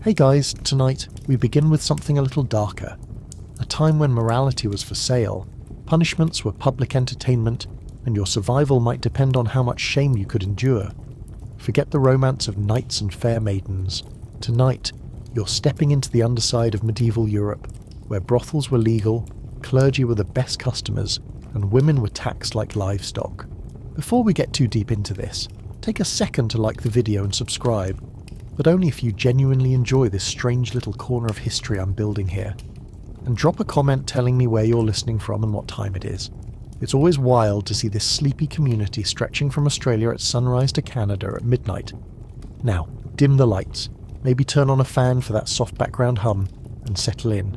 Hey guys, tonight we begin with something a little darker. A time when morality was for sale, punishments were public entertainment, and your survival might depend on how much shame you could endure. Forget the romance of knights and fair maidens. Tonight, you're stepping into the underside of medieval Europe, where brothels were legal, clergy were the best customers, and women were taxed like livestock. Before we get too deep into this, take a second to like the video and subscribe, but only if you genuinely enjoy this strange little corner of history I'm building here. And drop a comment telling me where you're listening from and what time it is. It's always wild to see this sleepy community stretching from Australia at sunrise to Canada at midnight. Now, dim the lights, maybe turn on a fan for that soft background hum, and settle in.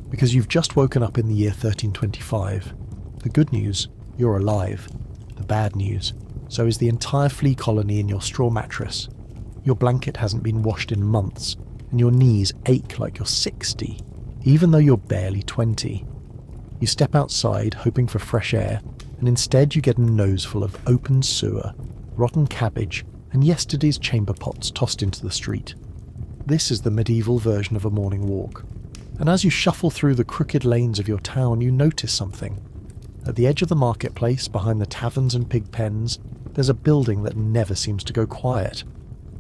Because you've just woken up in the year 1325. The good news, you're alive. The bad news, so is the entire flea colony in your straw mattress. Your blanket hasn't been washed in months, and your knees ache like you're 60, even though you're barely 20. You step outside hoping for fresh air, and instead you get a nose full of open sewer, rotten cabbage, and yesterday's chamber pots tossed into the street. This is the medieval version of a morning walk. And as you shuffle through the crooked lanes of your town, you notice something. At the edge of the marketplace, behind the taverns and pig pens, there's a building that never seems to go quiet.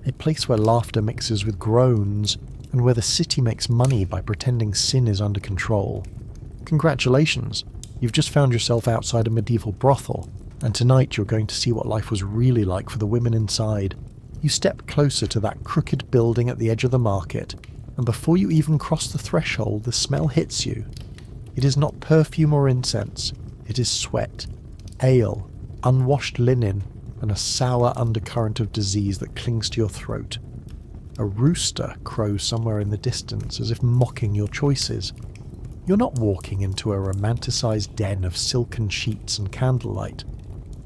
A place where laughter mixes with groans, and where the city makes money by pretending sin is under control. Congratulations, you've just found yourself outside a medieval brothel, and tonight you're going to see what life was really like for the women inside. You step closer to that crooked building at the edge of the market, and before you even cross the threshold, the smell hits you. It is not perfume or incense, it is sweat, ale, unwashed linen, and a sour undercurrent of disease that clings to your throat. A rooster crows somewhere in the distance as if mocking your choices. You're not walking into a romanticized den of silken sheets and candlelight.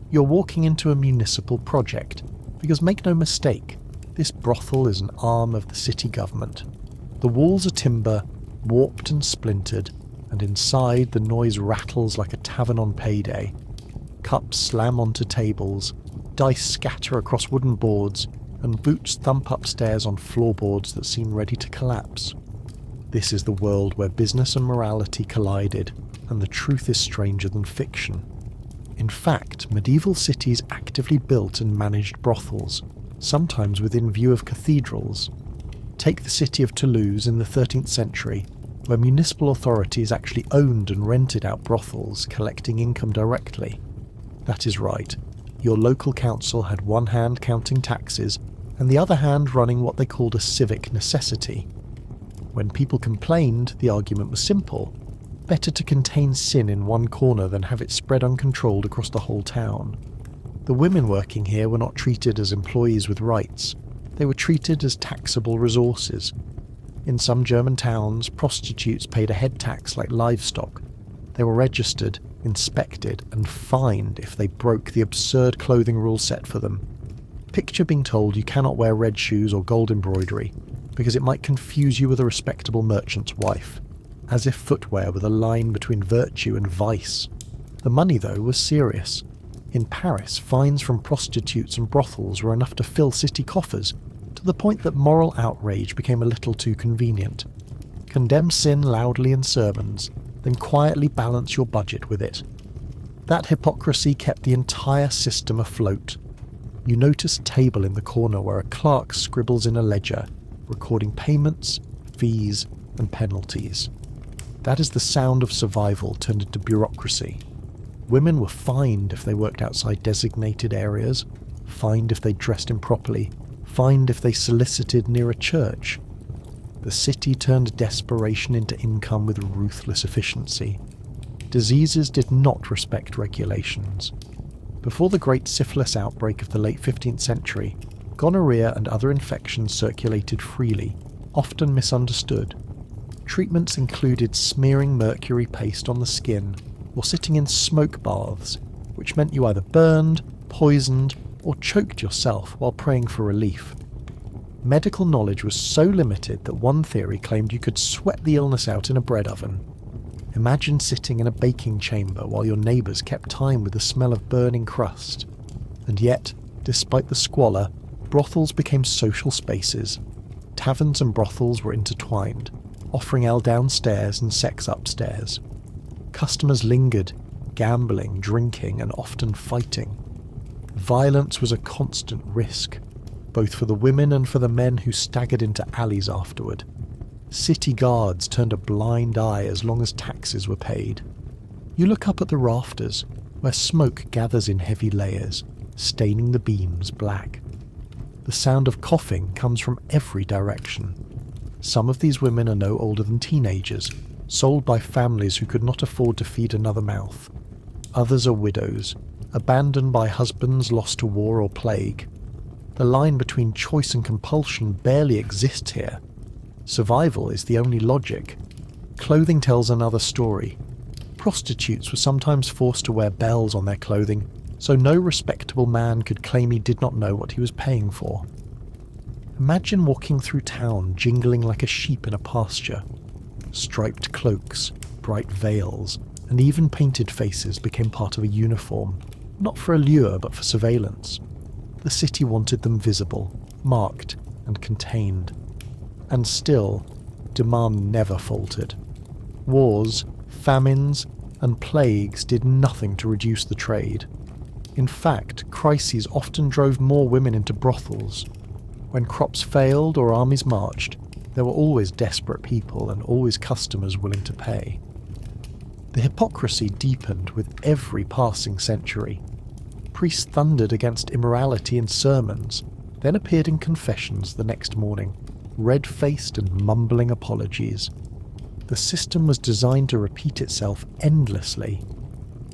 You're walking into a municipal project, because make no mistake, this brothel is an arm of the city government. The walls are timber, warped and splintered, and inside the noise rattles like a tavern on payday. Cups slam onto tables, dice scatter across wooden boards, and boots thump upstairs on floorboards that seem ready to collapse. This is the world where business and morality collided, and the truth is stranger than fiction. In fact, medieval cities actively built and managed brothels, sometimes within view of cathedrals. Take the city of Toulouse in the 13th century, where municipal authorities actually owned and rented out brothels, collecting income directly. That is right. Your local council had one hand counting taxes, and the other hand running what they called a civic necessity. When people complained, the argument was simple. Better to contain sin in one corner than have it spread uncontrolled across the whole town. The women working here were not treated as employees with rights. They were treated as taxable resources. In some German towns, prostitutes paid a head tax like livestock. They were registered, inspected, and fined if they broke the absurd clothing rules set for them. Picture being told you cannot wear red shoes or gold embroidery, because it might confuse you with a respectable merchant's wife, as if footwear were the line between virtue and vice. The money, though, was serious. In Paris, fines from prostitutes and brothels were enough to fill city coffers, to the point that moral outrage became a little too convenient. Condemn sin loudly in sermons, then quietly balance your budget with it. That hypocrisy kept the entire system afloat. You notice a table in the corner where a clerk scribbles in a ledger, recording payments, fees, and penalties. That is the sound of survival turned into bureaucracy. Women were fined if they worked outside designated areas, fined if they dressed improperly, fined if they solicited near a church. The city turned desperation into income with ruthless efficiency. Diseases did not respect regulations. Before the great syphilis outbreak of the late 15th century, gonorrhea and other infections circulated freely, often misunderstood. Treatments included smearing mercury paste on the skin or sitting in smoke baths, which meant you either burned, poisoned, or choked yourself while praying for relief. Medical knowledge was so limited that one theory claimed you could sweat the illness out in a bread oven. Imagine sitting in a baking chamber while your neighbours kept time with the smell of burning crust. And yet, despite the squalor, brothels became social spaces. Taverns and brothels were intertwined, offering ale downstairs and sex upstairs. Customers lingered, gambling, drinking, and often fighting. Violence was a constant risk, both for the women and for the men who staggered into alleys afterward. City guards turned a blind eye as long as taxes were paid. You look up at the rafters, where smoke gathers in heavy layers, staining the beams black. The sound of coughing comes from every direction. Some of these women are no older than teenagers, sold by families who could not afford to feed another mouth. Others are widows, abandoned by husbands lost to war or plague. The line between choice and compulsion barely exists here. Survival is the only logic. Clothing tells another story. Prostitutes were sometimes forced to wear bells on their clothing, so no respectable man could claim he did not know what he was paying for. Imagine walking through town jingling like a sheep in a pasture. Striped cloaks, bright veils, and even painted faces became part of a uniform, not for allure but for surveillance. The city wanted them visible, marked, and contained. And still, demand never faltered. Wars, famines, and plagues did nothing to reduce the trade. In fact, crises often drove more women into brothels. When crops failed or armies marched, there were always desperate people and always customers willing to pay. The hypocrisy deepened with every passing century. Priests thundered against immorality in sermons, then appeared in confessions the next morning, red-faced and mumbling apologies. The system was designed to repeat itself endlessly.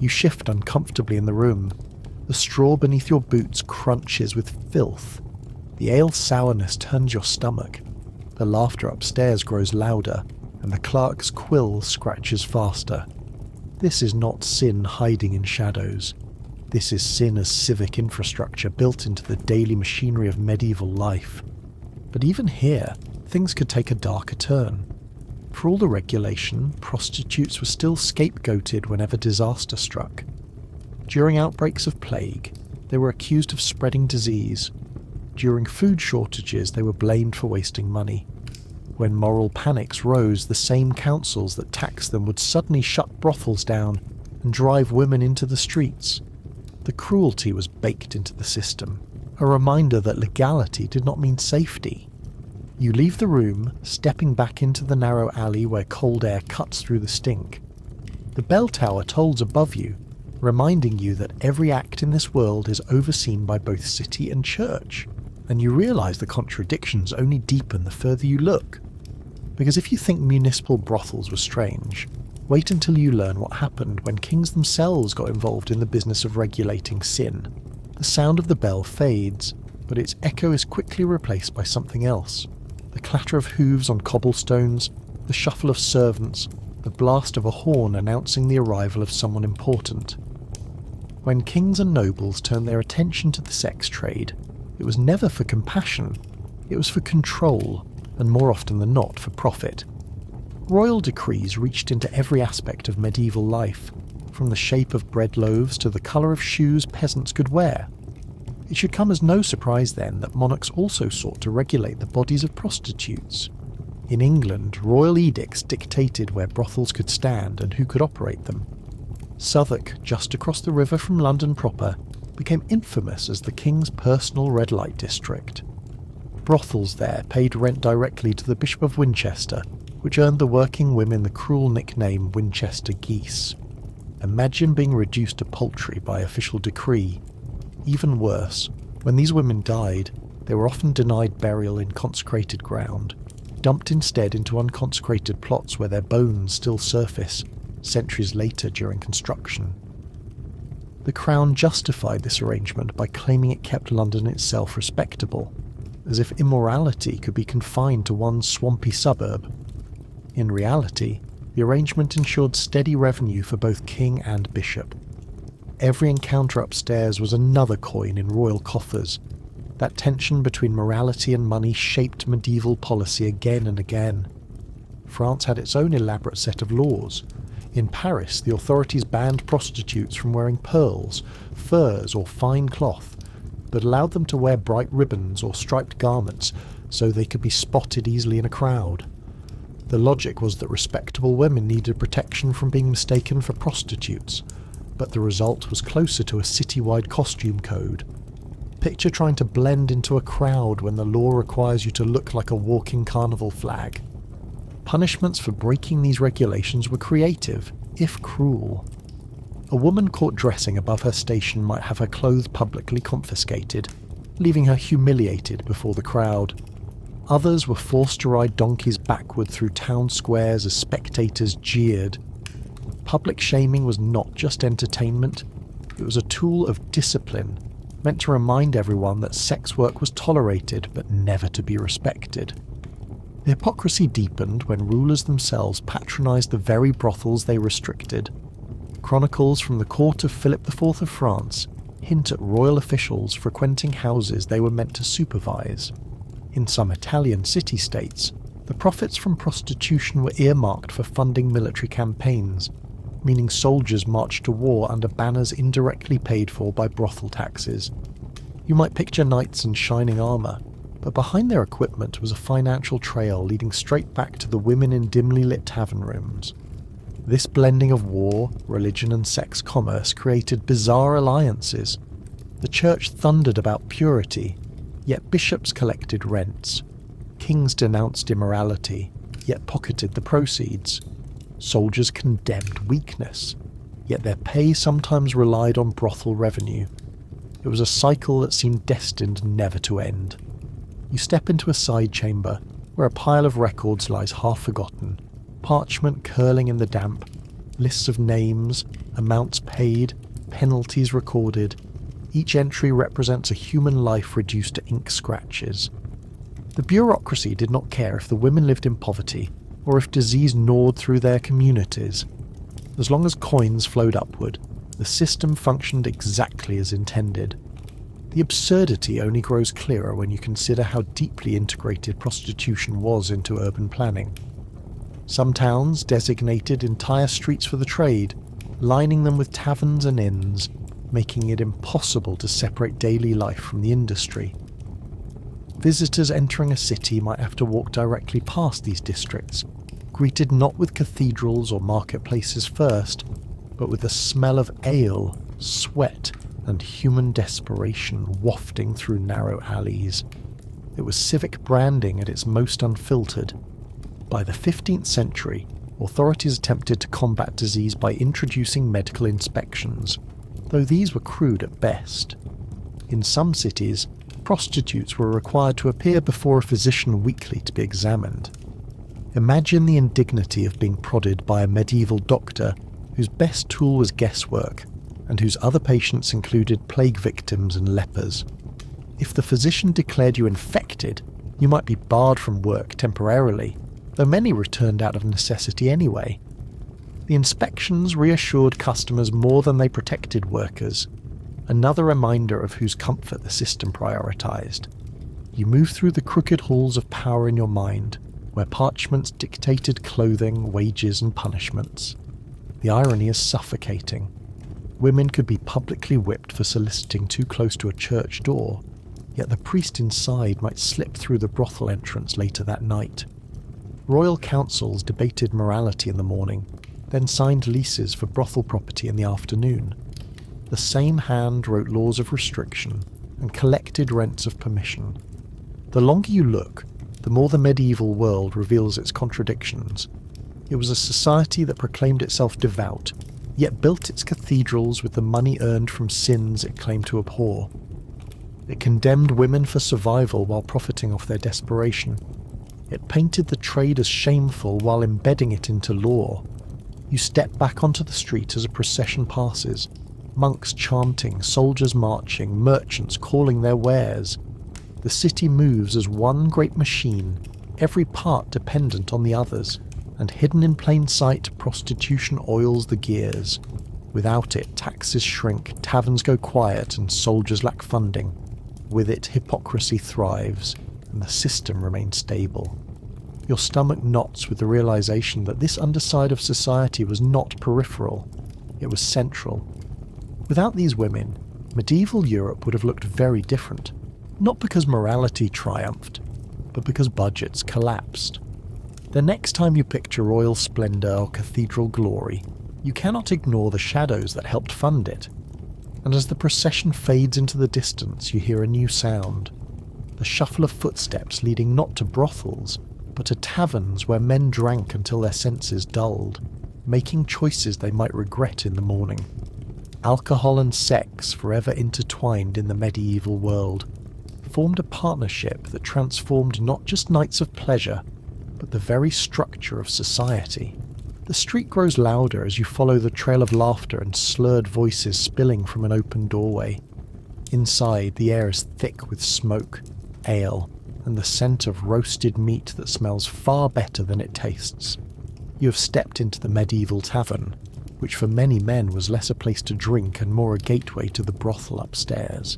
You shift uncomfortably in the room. The straw beneath your boots crunches with filth. The ale sourness turns your stomach. The laughter upstairs grows louder, and the clerk's quill scratches faster. This is not sin hiding in shadows. This is sin as civic infrastructure built into the daily machinery of medieval life. But even here, things could take a darker turn. For all the regulation, prostitutes were still scapegoated whenever disaster struck. During outbreaks of plague, they were accused of spreading disease. During food shortages, they were blamed for wasting money. When moral panics rose, the same councils that taxed them would suddenly shut brothels down and drive women into the streets. The cruelty was baked into the system, a reminder that legality did not mean safety. You leave the room, stepping back into the narrow alley where cold air cuts through the stink. The bell tower tolls above you, reminding you that every act in this world is overseen by both city and church, and you realise the contradictions only deepen the further you look. Because if you think municipal brothels were strange, wait until you learn what happened when kings themselves got involved in the business of regulating sin. The sound of the bell fades, but its echo is quickly replaced by something else. The clatter of hooves on cobblestones, the shuffle of servants, the blast of a horn announcing the arrival of someone important. When kings and nobles turned their attention to the sex trade, it was never for compassion, it was for control, and more often than not for profit. Royal decrees reached into every aspect of medieval life, from the shape of bread loaves to the colour of shoes peasants could wear. It should come as no surprise then that monarchs also sought to regulate the bodies of prostitutes. In England, royal edicts dictated where brothels could stand and who could operate them. Southwark, just across the river from London proper, became infamous as the king's personal red light district. Brothels there paid rent directly to the Bishop of Winchester, which earned the working women the cruel nickname Winchester geese. Imagine being reduced to poultry by official decree. Even worse, when these women died, they were often denied burial in consecrated ground, dumped instead into unconsecrated plots where their bones still surface, centuries later during construction. The Crown justified this arrangement by claiming it kept London itself respectable, as if immorality could be confined to one swampy suburb. In reality, the arrangement ensured steady revenue for both king and bishop. Every encounter upstairs was another coin in royal coffers. That tension between morality and money shaped medieval policy again and again. France had its own elaborate set of laws. In Paris, the authorities banned prostitutes from wearing pearls, furs or fine cloth, but allowed them to wear bright ribbons or striped garments, so they could be spotted easily in a crowd. The logic was that respectable women needed protection from being mistaken for prostitutes, but the result was closer to a citywide costume code. Picture trying to blend into a crowd when the law requires you to look like a walking carnival flag. Punishments for breaking these regulations were creative, if cruel. A woman caught dressing above her station might have her clothes publicly confiscated, leaving her humiliated before the crowd. Others were forced to ride donkeys backward through town squares as spectators jeered. Public shaming was not just entertainment, it was a tool of discipline, meant to remind everyone that sex work was tolerated but never to be respected. The hypocrisy deepened when rulers themselves patronised the very brothels they restricted. Chronicles from the court of Philip IV of France hint at royal officials frequenting houses they were meant to supervise. In some Italian city-states, the profits from prostitution were earmarked for funding military campaigns, meaning soldiers marched to war under banners indirectly paid for by brothel taxes. You might picture knights in shining armour, but behind their equipment was a financial trail leading straight back to the women in dimly lit tavern rooms. This blending of war, religion and sex commerce created bizarre alliances. The church thundered about purity, yet bishops collected rents. Kings denounced immorality, yet pocketed the proceeds. Soldiers condemned weakness, yet their pay sometimes relied on brothel revenue. It was a cycle that seemed destined never to end. You step into a side chamber, where a pile of records lies half forgotten, parchment curling in the damp, lists of names, amounts paid, penalties recorded. Each entry represents a human life reduced to ink scratches. The bureaucracy did not care if the women lived in poverty, or if disease gnawed through their communities. As long as coins flowed upward, the system functioned exactly as intended. The absurdity only grows clearer when you consider how deeply integrated prostitution was into urban planning. Some towns designated entire streets for the trade, lining them with taverns and inns, making it impossible to separate daily life from the industry. Visitors entering a city might have to walk directly past these districts, greeted not with cathedrals or marketplaces first, but with the smell of ale, sweat, and human desperation wafting through narrow alleys. It was civic branding at its most unfiltered. By the 15th century, authorities attempted to combat disease by introducing medical inspections, though these were crude at best. In some cities, prostitutes were required to appear before a physician weekly to be examined. Imagine the indignity of being prodded by a medieval doctor whose best tool was guesswork, and whose other patients included plague victims and lepers. If the physician declared you infected, you might be barred from work temporarily, though many returned out of necessity anyway. The inspections reassured customers more than they protected workers, another reminder of whose comfort the system prioritized. You move through the crooked halls of power in your mind, where parchments dictated clothing, wages, and punishments. The irony is suffocating. Women could be publicly whipped for soliciting too close to a church door, yet the priest inside might slip through the brothel entrance later that night. Royal councils debated morality in the morning, then signed leases for brothel property in the afternoon. The same hand wrote laws of restriction and collected rents of permission. The longer you look, the more the medieval world reveals its contradictions. It was a society that proclaimed itself devout, yet built its cathedrals with the money earned from sins it claimed to abhor. It condemned women for survival while profiting off their desperation. It painted the trade as shameful while embedding it into law. You step back onto the street as a procession passes, monks chanting, soldiers marching, merchants calling their wares. The city moves as one great machine, every part dependent on the others, and hidden in plain sight, prostitution oils the gears. Without it, taxes shrink, taverns go quiet, and soldiers lack funding. With it, hypocrisy thrives, and the system remains stable. Your stomach knots with the realization that this underside of society was not peripheral, it was central. Without these women, medieval Europe would have looked very different, not because morality triumphed, but but because budgets collapsed. The next time you picture royal splendour or cathedral glory, you cannot ignore the shadows that helped fund it. And as the procession fades into the distance, you hear a new sound. The shuffle of footsteps leading not to brothels, but to taverns where men drank until their senses dulled, making choices they might regret in the morning. Alcohol and sex, forever intertwined in the medieval world, formed a partnership that transformed not just nights of pleasure, but the very structure of society. The street grows louder as you follow the trail of laughter and slurred voices spilling from an open doorway. Inside, the air is thick with smoke, ale, and the scent of roasted meat that smells far better than it tastes. You have stepped into the medieval tavern, which for many men was less a place to drink and more a gateway to the brothel upstairs.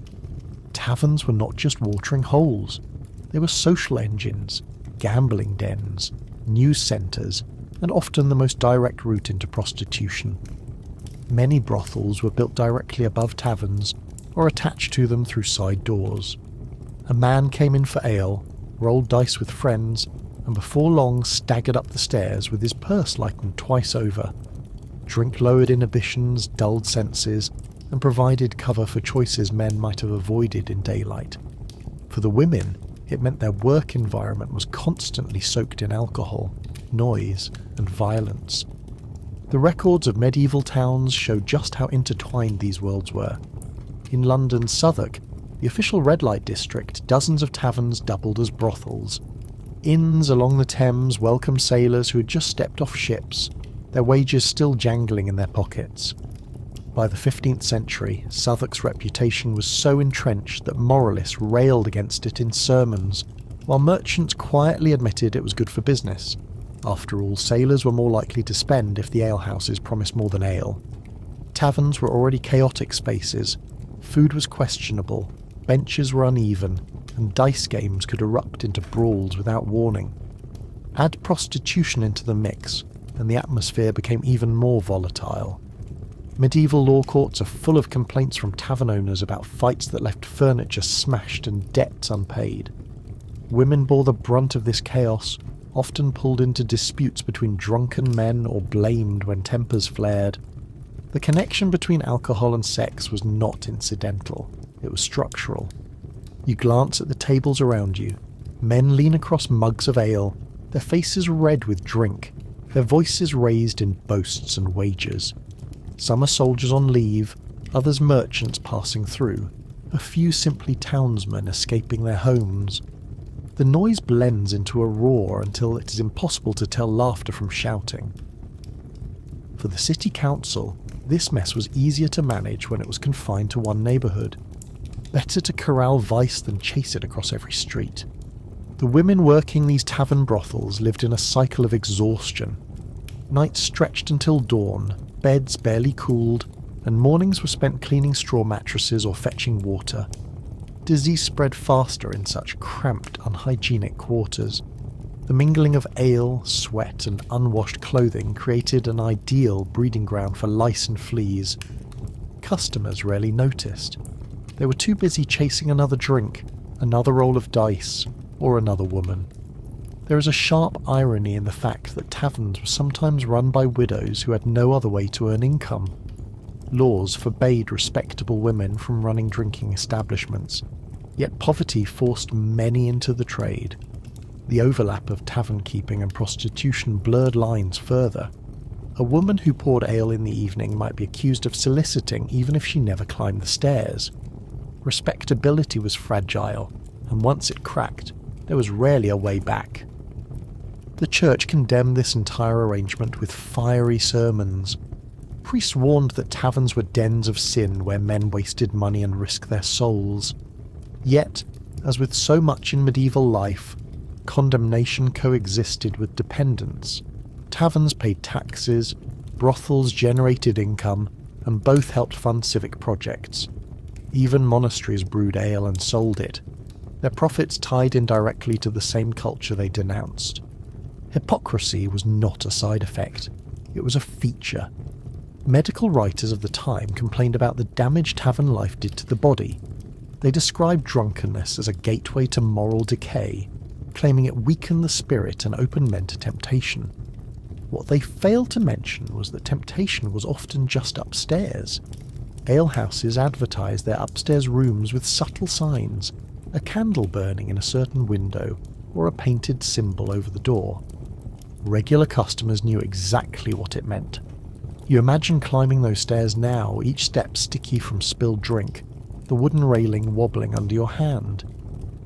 Taverns were not just watering holes. They were social engines, gambling dens, news centres, and often the most direct route into prostitution. Many brothels were built directly above taverns or attached to them through side doors. A man came in for ale, rolled dice with friends, and before long staggered up the stairs with his purse lightened twice over. Drink lowered inhibitions, dulled senses, and provided cover for choices men might have avoided in daylight. For the women, it meant their work environment was constantly soaked in alcohol, noise, and violence. The records of medieval towns show just how intertwined these worlds were. In London's Southwark, the official red light district, dozens of taverns doubled as brothels. Inns along the Thames welcomed sailors who had just stepped off ships, their wages still jangling in their pockets. By the 15th century, Southwark's reputation was so entrenched that moralists railed against it in sermons, while merchants quietly admitted it was good for business. After all, sailors were more likely to spend if the alehouses promised more than ale. Taverns were already chaotic spaces, food was questionable, benches were uneven, and dice games could erupt into brawls without warning. Add prostitution into the mix, and the atmosphere became even more volatile. Medieval law courts are full of complaints from tavern owners about fights that left furniture smashed and debts unpaid. Women bore the brunt of this chaos, often pulled into disputes between drunken men or blamed when tempers flared. The connection between alcohol and sex was not incidental, it was structural. You glance at the tables around you. Men lean across mugs of ale, their faces red with drink, their voices raised in boasts and wagers. Some are soldiers on leave, others merchants passing through, a few simply townsmen escaping their homes. The noise blends into a roar until it is impossible to tell laughter from shouting. For the city council, this mess was easier to manage when it was confined to one neighbourhood. Better to corral vice than chase it across every street. The women working these tavern brothels lived in a cycle of exhaustion. Nights stretched until dawn, beds barely cooled, and mornings were spent cleaning straw mattresses or fetching water. Disease spread faster in such cramped, unhygienic quarters. The mingling of ale, sweat, and unwashed clothing created an ideal breeding ground for lice and fleas. Customers rarely noticed. They were too busy chasing another drink, another roll of dice, or another woman. There is a sharp irony in the fact that taverns were sometimes run by widows who had no other way to earn income. Laws forbade respectable women from running drinking establishments, yet poverty forced many into the trade. The overlap of tavern keeping and prostitution blurred lines further. A woman who poured ale in the evening might be accused of soliciting even if she never climbed the stairs. Respectability was fragile, and once it cracked, there was rarely a way back. The church condemned this entire arrangement with fiery sermons. Priests warned that taverns were dens of sin where men wasted money and risked their souls. Yet, as with so much in medieval life, condemnation coexisted with dependence. Taverns paid taxes, brothels generated income, and both helped fund civic projects. Even monasteries brewed ale and sold it. Their profits tied indirectly to the same culture they denounced. Hypocrisy was not a side effect, it was a feature. Medical writers of the time complained about the damage tavern life did to the body. They described drunkenness as a gateway to moral decay. claiming it weakened the spirit and opened men to temptation. What they failed to mention was that temptation was often just upstairs. Alehouses advertised their upstairs rooms with subtle signs, a candle burning in a certain window, or a painted symbol over the door. Regular customers knew exactly what it meant. You imagine climbing those stairs now, each step sticky from spilled drink, the wooden railing wobbling under your hand.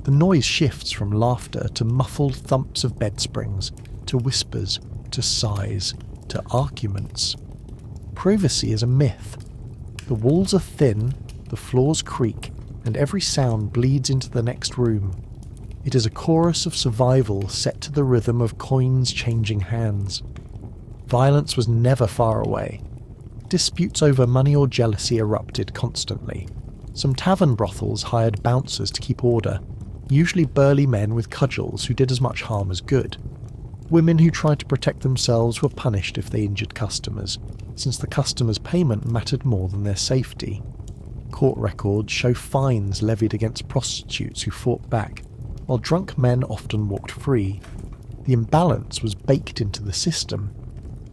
The noise shifts from laughter to muffled thumps of bed springs, to whispers, to sighs, to arguments. Privacy is a myth. The walls are thin, the floors creak, and every sound bleeds into the next room. It is a chorus of survival set to the rhythm of coins changing hands. Violence was never far away. Disputes over money or jealousy erupted constantly. Some tavern brothels hired bouncers to keep order, usually burly men with cudgels who did as much harm as good. Women who tried to protect themselves were punished if they injured customers, since the customers' payment mattered more than their safety. Court records show fines levied against prostitutes who fought back, while drunk men often walked free. The imbalance was baked into the system.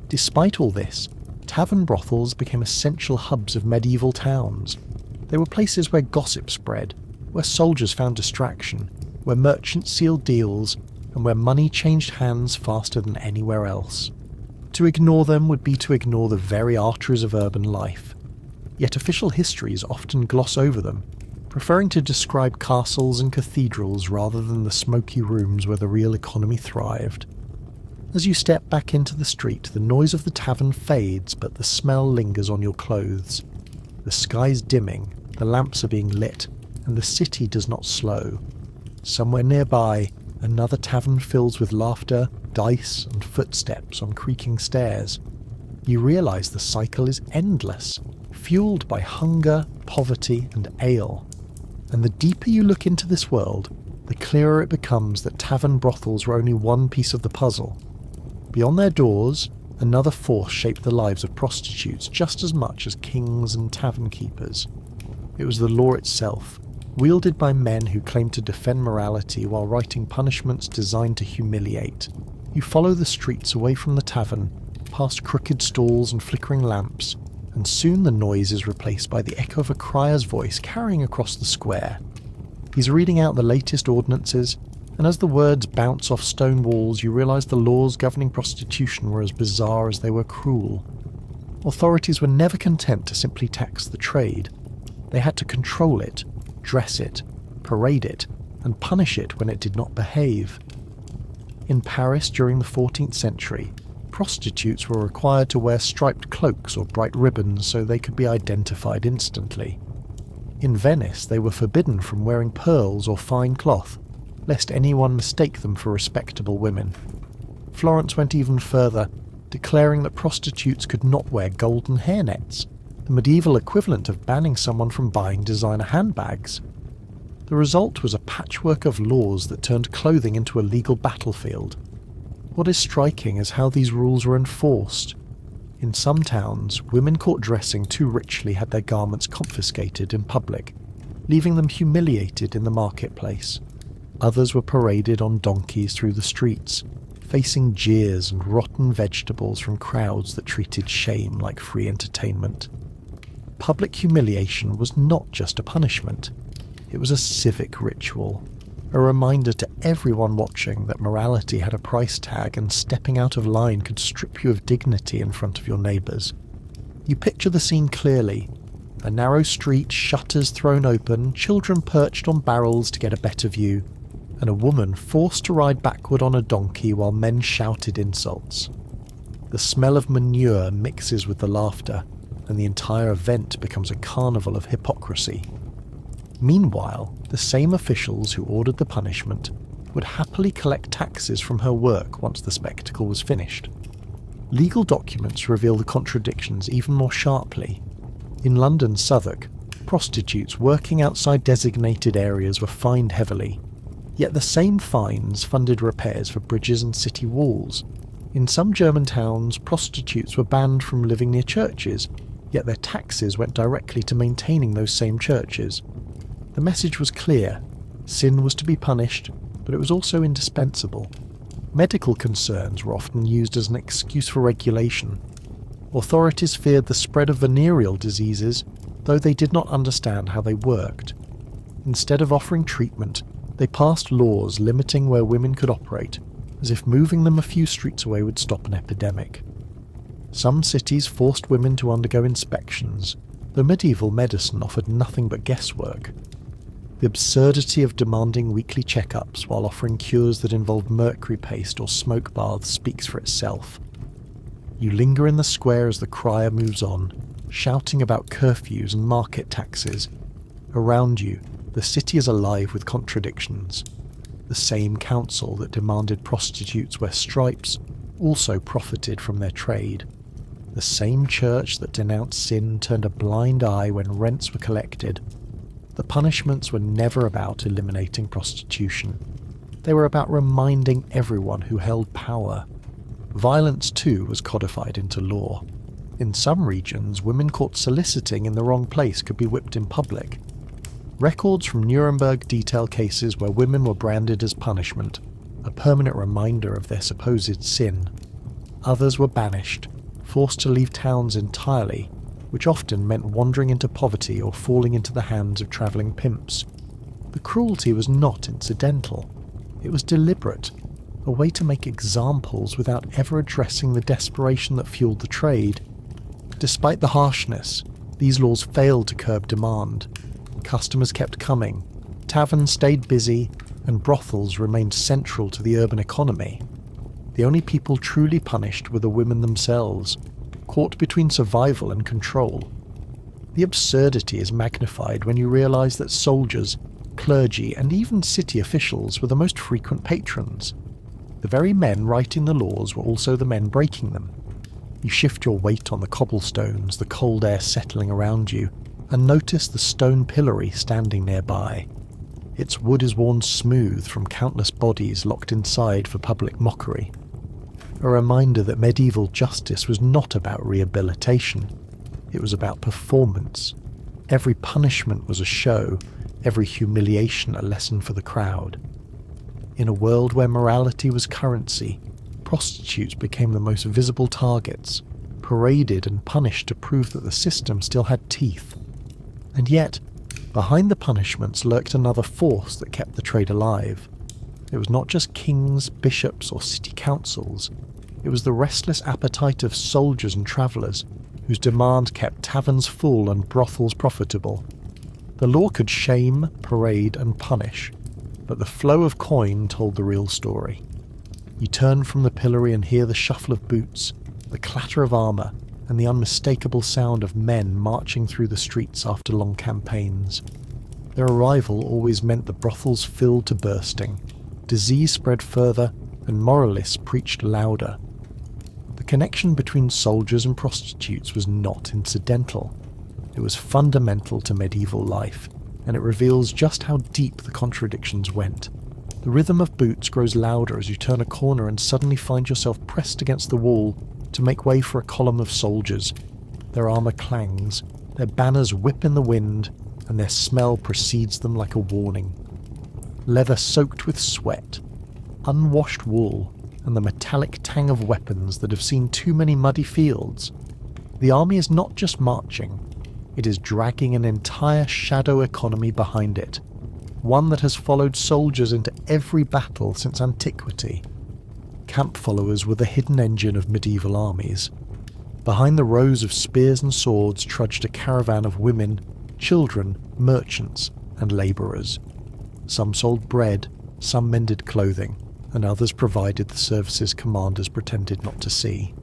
Despite all this, tavern brothels became essential hubs of medieval towns. They were places where gossip spread, where soldiers found distraction, where merchants sealed deals, and where money changed hands faster than anywhere else. To ignore them would be to ignore the very arteries of urban life. Yet official histories often gloss over them, preferring to describe castles and cathedrals rather than the smoky rooms where the real economy thrived. As you step back into the street, the noise of the tavern fades, but the smell lingers on your clothes. The sky's dimming, the lamps are being lit, and the city does not slow. Somewhere nearby, another tavern fills with laughter, dice, and footsteps on creaking stairs. You realise the cycle is endless, fueled by hunger, poverty, and ale. And the deeper you look into this world, the clearer it becomes that tavern brothels were only one piece of the puzzle. Beyond their doors, another force shaped the lives of prostitutes just as much as kings and tavern keepers. It was the law itself, wielded by men who claimed to defend morality while writing punishments designed to humiliate. You follow the streets away from the tavern, past crooked stalls and flickering lamps, and soon the noise is replaced by the echo of a crier's voice carrying across the square. He's reading out the latest ordinances, and as the words bounce off stone walls, you realise the laws governing prostitution were as bizarre as they were cruel. Authorities were never content to simply tax the trade. They had to control it, dress it, parade it, and punish it when it did not behave. In Paris during the 14th century, prostitutes were required to wear striped cloaks or bright ribbons so they could be identified instantly. In Venice, they were forbidden from wearing pearls or fine cloth, lest anyone mistake them for respectable women. Florence went even further, declaring that prostitutes could not wear golden hairnets, the medieval equivalent of banning someone from buying designer handbags. The result was a patchwork of laws that turned clothing into a legal battlefield. What is striking is how these rules were enforced. In some towns, women caught dressing too richly had their garments confiscated in public, leaving them humiliated in the marketplace. Others were paraded on donkeys through the streets, facing jeers and rotten vegetables from crowds that treated shame like free entertainment. Public humiliation was not just a punishment. It was a civic ritual, a reminder to everyone watching that morality had a price tag and stepping out of line could strip you of dignity in front of your neighbours. You picture the scene clearly. A narrow street, shutters thrown open, children perched on barrels to get a better view, and a woman forced to ride backward on a donkey while men shouted insults. The smell of manure mixes with the laughter, and the entire event becomes a carnival of hypocrisy. Meanwhile, the same officials who ordered the punishment would happily collect taxes from her work once the spectacle was finished. Legal documents reveal the contradictions even more sharply. In London Southwark, prostitutes working outside designated areas were fined heavily, yet the same fines funded repairs for bridges and city walls. In some German towns, prostitutes were banned from living near churches, yet their taxes went directly to maintaining those same churches. The message was clear: sin was to be punished, but but it was also indispensable. Medical concerns were often used as an excuse for regulation. Authorities feared the spread of venereal diseases, though they did not understand how they worked. Instead of offering treatment, they passed laws limiting where women could operate, as if moving them a few streets away would stop an epidemic. Some cities forced women to undergo inspections, though medieval medicine offered nothing but guesswork. The absurdity of demanding weekly checkups while offering cures that involved mercury paste or smoke baths speaks for itself. You linger in the square as the crier moves on, shouting about curfews and market taxes. Around you, the city is alive with contradictions. The same council that demanded prostitutes wear stripes also profited from their trade. The same church that denounced sin turned a blind eye when rents were collected. The punishments were never about eliminating prostitution. They were about reminding everyone who held power. Violence, too, was codified into law. In some regions, women caught soliciting in the wrong place could be whipped in public. Records from Nuremberg detail cases where women were branded as punishment, a permanent reminder of their supposed sin. Others were banished, forced to leave towns entirely, which often meant wandering into poverty or falling into the hands of travelling pimps. The cruelty was not incidental. It was deliberate, a way to make examples without ever addressing the desperation that fueled the trade. Despite the harshness, these laws failed to curb demand. Customers kept coming, taverns stayed busy, and brothels remained central to the urban economy. The only people truly punished were the women themselves, caught between survival and control. The absurdity is magnified when you realise that soldiers, clergy, and even city officials were the most frequent patrons. The very men writing the laws were also the men breaking them. You shift your weight on the cobblestones, the cold air settling around you, and notice the stone pillory standing nearby. Its wood is worn smooth from countless bodies locked inside for public mockery. A reminder that medieval justice was not about rehabilitation. It was about performance. Every punishment was a show, every humiliation a lesson for the crowd. In a world where morality was currency, prostitutes became the most visible targets, paraded and punished to prove that the system still had teeth. And yet, behind the punishments lurked another force that kept the trade alive. It was not just kings, bishops, or city councils. It was the restless appetite of soldiers and travellers, whose demand kept taverns full and brothels profitable. The law could shame, parade, and punish, but the flow of coin told the real story. You turn from the pillory and hear the shuffle of boots, the clatter of armour, and the unmistakable sound of men marching through the streets after long campaigns. Their arrival always meant the brothels filled to bursting, disease spread further, and moralists preached louder. The connection between soldiers and prostitutes was not incidental. It was fundamental to medieval life, and it reveals just how deep the contradictions went. The rhythm of boots grows louder as you turn a corner and suddenly find yourself pressed against the wall to make way for a column of soldiers. Their armour clangs, their banners whip in the wind, and their smell precedes them like a warning. Leather soaked with sweat, unwashed wool, and the metallic tang of weapons that have seen too many muddy fields. The army is not just marching, it is dragging an entire shadow economy behind it, one that has followed soldiers into every battle since antiquity. Camp followers were the hidden engine of medieval armies. Behind the rows of spears and swords trudged a caravan of women, children, merchants, and labourers. Some sold bread, some mended clothing, and others provided the services commanders pretended not to see.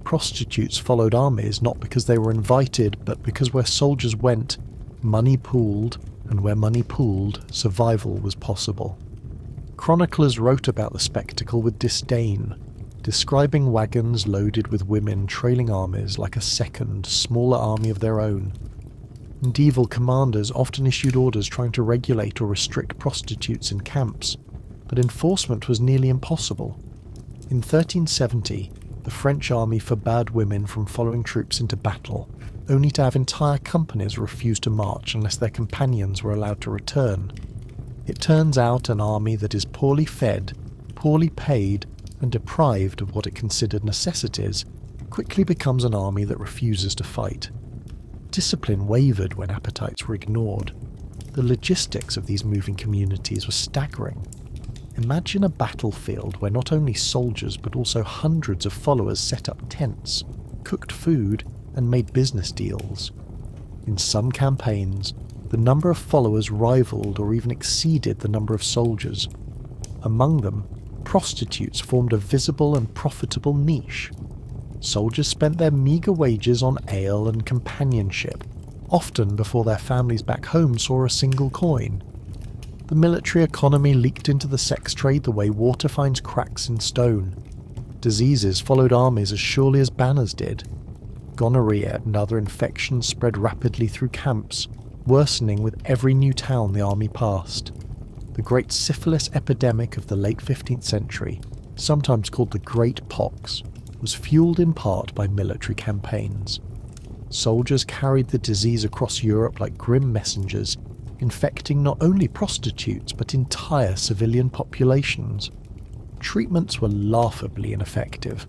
Prostitutes followed armies not because they were invited, but because where soldiers went, money pooled, and where money pooled, survival was possible. Chroniclers wrote about the spectacle with disdain, describing wagons loaded with women trailing armies like a second, smaller army of their own. Medieval commanders often issued orders trying to regulate or restrict prostitutes in camps, but enforcement was nearly impossible. In 1370, the French army forbade women from following troops into battle, only to have entire companies refuse to march unless their companions were allowed to return. It turns out an army that is poorly fed, poorly paid, and deprived of what it considered necessities quickly becomes an army that refuses to fight. Discipline wavered when appetites were ignored. The logistics of these moving communities were staggering. Imagine a battlefield where not only soldiers but also hundreds of followers set up tents, cooked food, and made business deals. In some campaigns, the number of followers rivaled or even exceeded the number of soldiers. Among them, prostitutes formed a visible and profitable niche. Soldiers spent their meagre wages on ale and companionship, often before their families back home saw a single coin. The military economy leaked into the sex trade the way water finds cracks in stone. Diseases followed armies as surely as banners did. Gonorrhea and other infections spread rapidly through camps, worsening with every new town the army passed. The great syphilis epidemic of the late 15th century, sometimes called the Great Pox, was fueled in part by military campaigns. Soldiers carried the disease across Europe like grim messengers, infecting not only prostitutes but entire civilian populations. Treatments were laughably ineffective.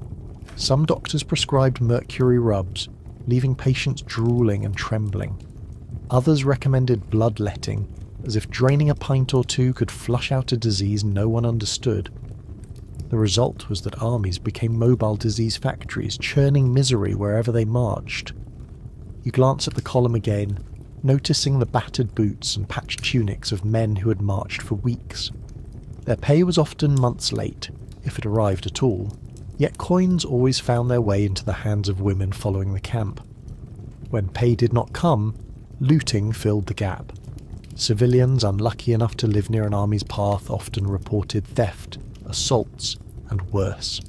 Some doctors prescribed mercury rubs, leaving patients drooling and trembling. Others recommended bloodletting, as if draining a pint or two could flush out a disease no one understood. The result was that armies became mobile disease factories, churning misery wherever they marched. You glance at the column again, noticing the battered boots and patched tunics of men who had marched for weeks. Their pay was often months late, if it arrived at all, yet coins always found their way into the hands of women following the camp. When pay did not come, looting filled the gap. Civilians unlucky enough to live near an army's path often reported theft, assaults, and worse.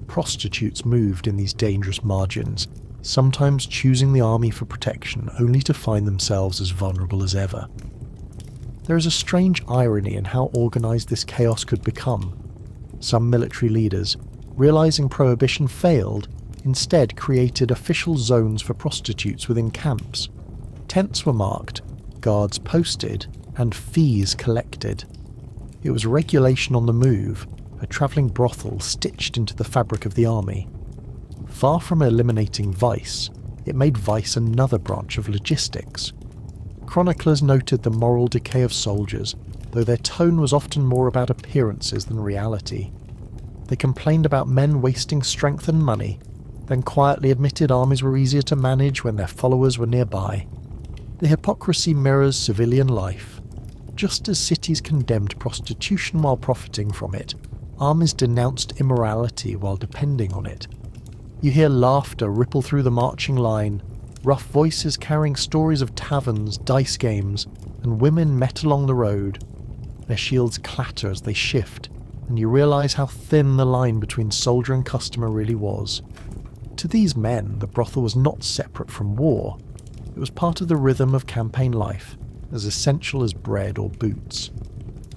Prostitutes moved in these dangerous margins, sometimes choosing the army for protection only to find themselves as vulnerable as ever. There is a strange irony in how organised this chaos could become. Some military leaders, realising prohibition failed, instead created official zones for prostitutes within camps. Tents were marked, guards posted, and fees collected. It was regulation on the move, a travelling brothel stitched into the fabric of the army. Far from eliminating vice, it made vice another branch of logistics. Chroniclers noted the moral decay of soldiers, though their tone was often more about appearances than reality. They complained about men wasting strength and money, then quietly admitted armies were easier to manage when their followers were nearby. The hypocrisy mirrors civilian life. Just as cities condemned prostitution while profiting from it, armies denounced immorality while depending on it. You hear laughter ripple through the marching line, rough voices carrying stories of taverns, dice games, and women met along the road. Their shields clatter as they shift, and you realise how thin the line between soldier and customer really was. To these men, the brothel was not separate from war. It was part of the rhythm of campaign life, as essential as bread or boots.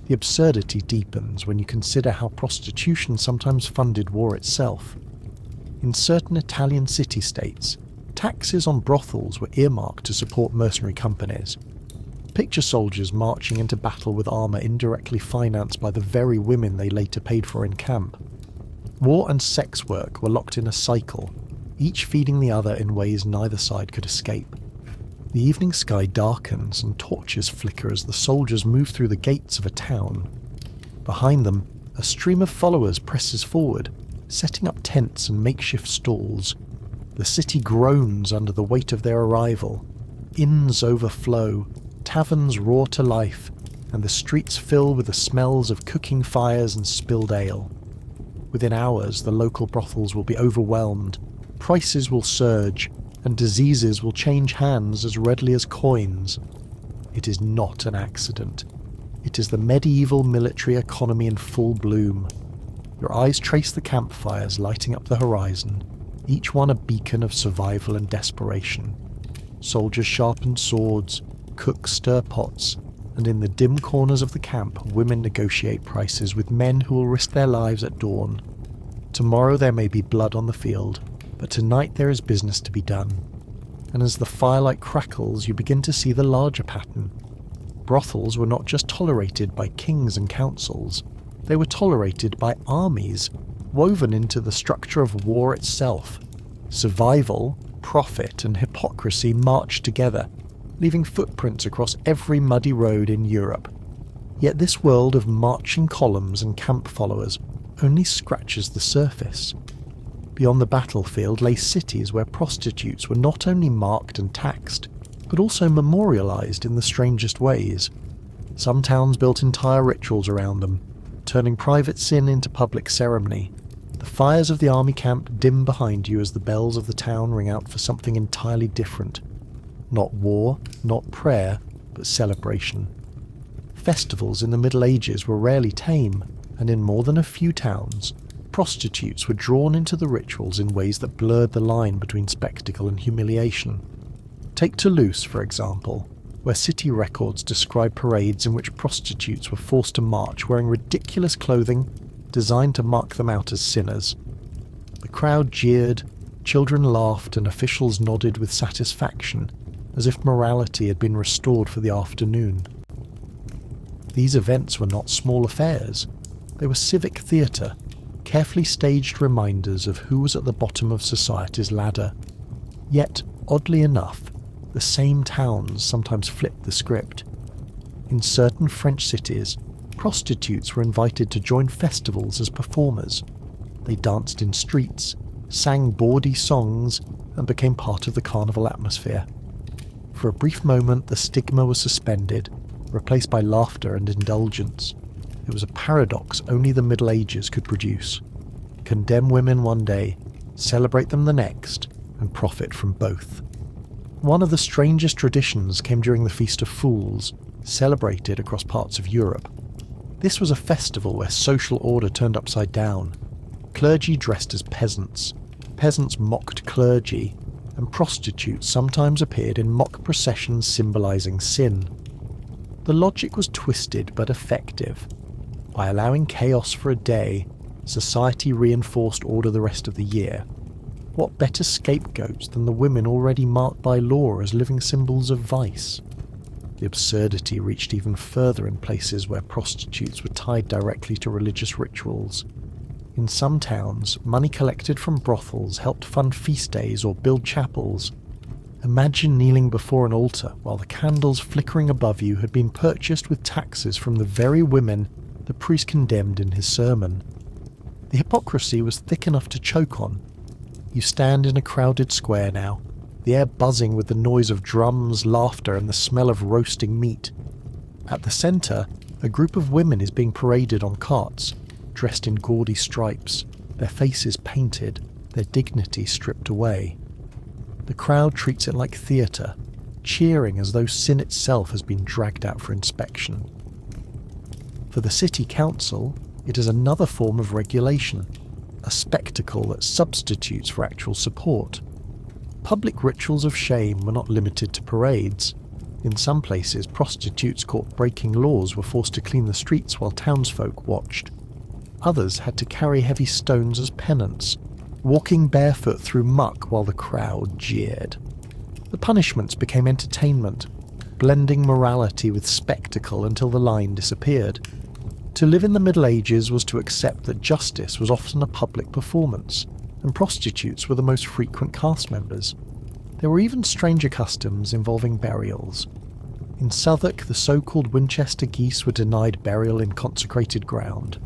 The absurdity deepens when you consider how prostitution sometimes funded war itself. In certain Italian city-states, taxes on brothels were earmarked to support mercenary companies. Picture soldiers marching into battle with armour indirectly financed by the very women they later paid for in camp. War and sex work were locked in a cycle, each feeding the other in ways neither side could escape. The evening sky darkens and torches flicker as the soldiers move through the gates of a town. Behind them, a stream of followers presses forward, setting up tents and makeshift stalls. The city groans under the weight of their arrival. Inns overflow, taverns roar to life, and the streets fill with the smells of cooking fires and spilled ale. Within hours, the local brothels will be overwhelmed, prices will surge, and diseases will change hands as readily as coins. It is not an accident. It is the medieval military economy in full bloom. Your eyes trace the campfires lighting up the horizon, each one a beacon of survival and desperation. Soldiers sharpen swords, cooks stir pots, and in the dim corners of the camp, women negotiate prices with men who will risk their lives at dawn. Tomorrow there may be blood on the field, but tonight there is business to be done. And as the firelight crackles, you begin to see the larger pattern. brothels were not just tolerated by kings and councils, they were tolerated by armies, woven into the structure of war itself. Survival, profit, and hypocrisy marched together, leaving footprints across every muddy road in Europe. Yet this world of marching columns and camp followers only scratches the surface. Beyond the battlefield lay cities where prostitutes were not only marked and taxed, but also memorialized in the strangest ways. Some towns built entire rituals around them, turning private sin into public ceremony. The fires of the army camp dim behind you as the bells of the town ring out for something entirely different. Not war, not prayer, but celebration. Festivals in the Middle Ages were rarely tame, and in more than a few towns, prostitutes were drawn into the rituals in ways that blurred the line between spectacle and humiliation. Take Toulouse, for example, where city records describe parades in which prostitutes were forced to march wearing ridiculous clothing designed to mark them out as sinners. The crowd jeered, children laughed, and officials nodded with satisfaction, as if morality had been restored for the afternoon. These events were not small affairs. They were civic theatre, carefully staged reminders of who was at the bottom of society's ladder. Yet, oddly enough, the same towns sometimes flipped the script. In certain French cities, prostitutes were invited to join festivals as performers. They danced in streets, sang bawdy songs, and became part of the carnival atmosphere. For a brief moment, the stigma was suspended, replaced by laughter and indulgence. It was a paradox only the Middle Ages could produce. Condemn women one day, celebrate them the next, and profit from both. One of the strangest traditions came during the Feast of Fools, celebrated across parts of Europe. This was a festival where social order turned upside down. Clergy dressed as peasants, peasants mocked clergy, and prostitutes sometimes appeared in mock processions symbolizing sin. The logic was twisted but effective. By allowing chaos for a day, society reinforced order the rest of the year. What better scapegoats than the women already marked by law as living symbols of vice? The absurdity reached even further in places where prostitutes were tied directly to religious rituals. In some towns, money collected from brothels helped fund feast days or build chapels. Imagine kneeling before an altar while the candles flickering above you had been purchased with taxes from the very women the priest condemned in his sermon. The hypocrisy was thick enough to choke on. You stand in a crowded square now, the air buzzing with the noise of drums, laughter, and the smell of roasting meat. At the centre, a group of women is being paraded on carts, dressed in gaudy stripes, their faces painted, their dignity stripped away. The crowd treats it like theatre, cheering as though sin itself has been dragged out for inspection. For the city council, it is another form of regulation, a spectacle that substitutes for actual support. Public rituals of shame were not limited to parades. In some places, prostitutes caught breaking laws were forced to clean the streets while townsfolk watched. Others had to carry heavy stones as penance, walking barefoot through muck while the crowd jeered. The punishments became entertainment, blending morality with spectacle until the line disappeared. To live in the Middle Ages was to accept that justice was often a public performance, and prostitutes were the most frequent cast members. There were even stranger customs involving burials. In Southwark, the so-called Winchester geese were denied burial in consecrated ground.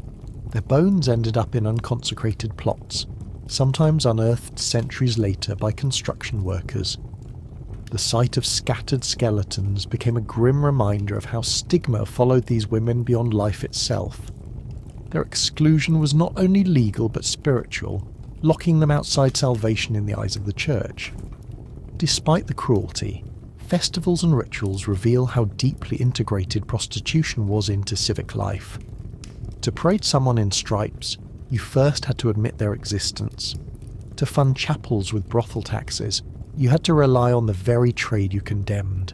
Their bones ended up in unconsecrated plots, sometimes unearthed centuries later by construction workers. The sight of scattered skeletons became a grim reminder of how stigma followed these women beyond life itself. Their exclusion was not only legal but spiritual, locking them outside salvation in the eyes of the church. Despite the cruelty, festivals and rituals reveal how deeply integrated prostitution was into civic life. To parade someone in stripes, you first had to admit their existence. To fund chapels with brothel taxes, you had to rely on the very trade you condemned.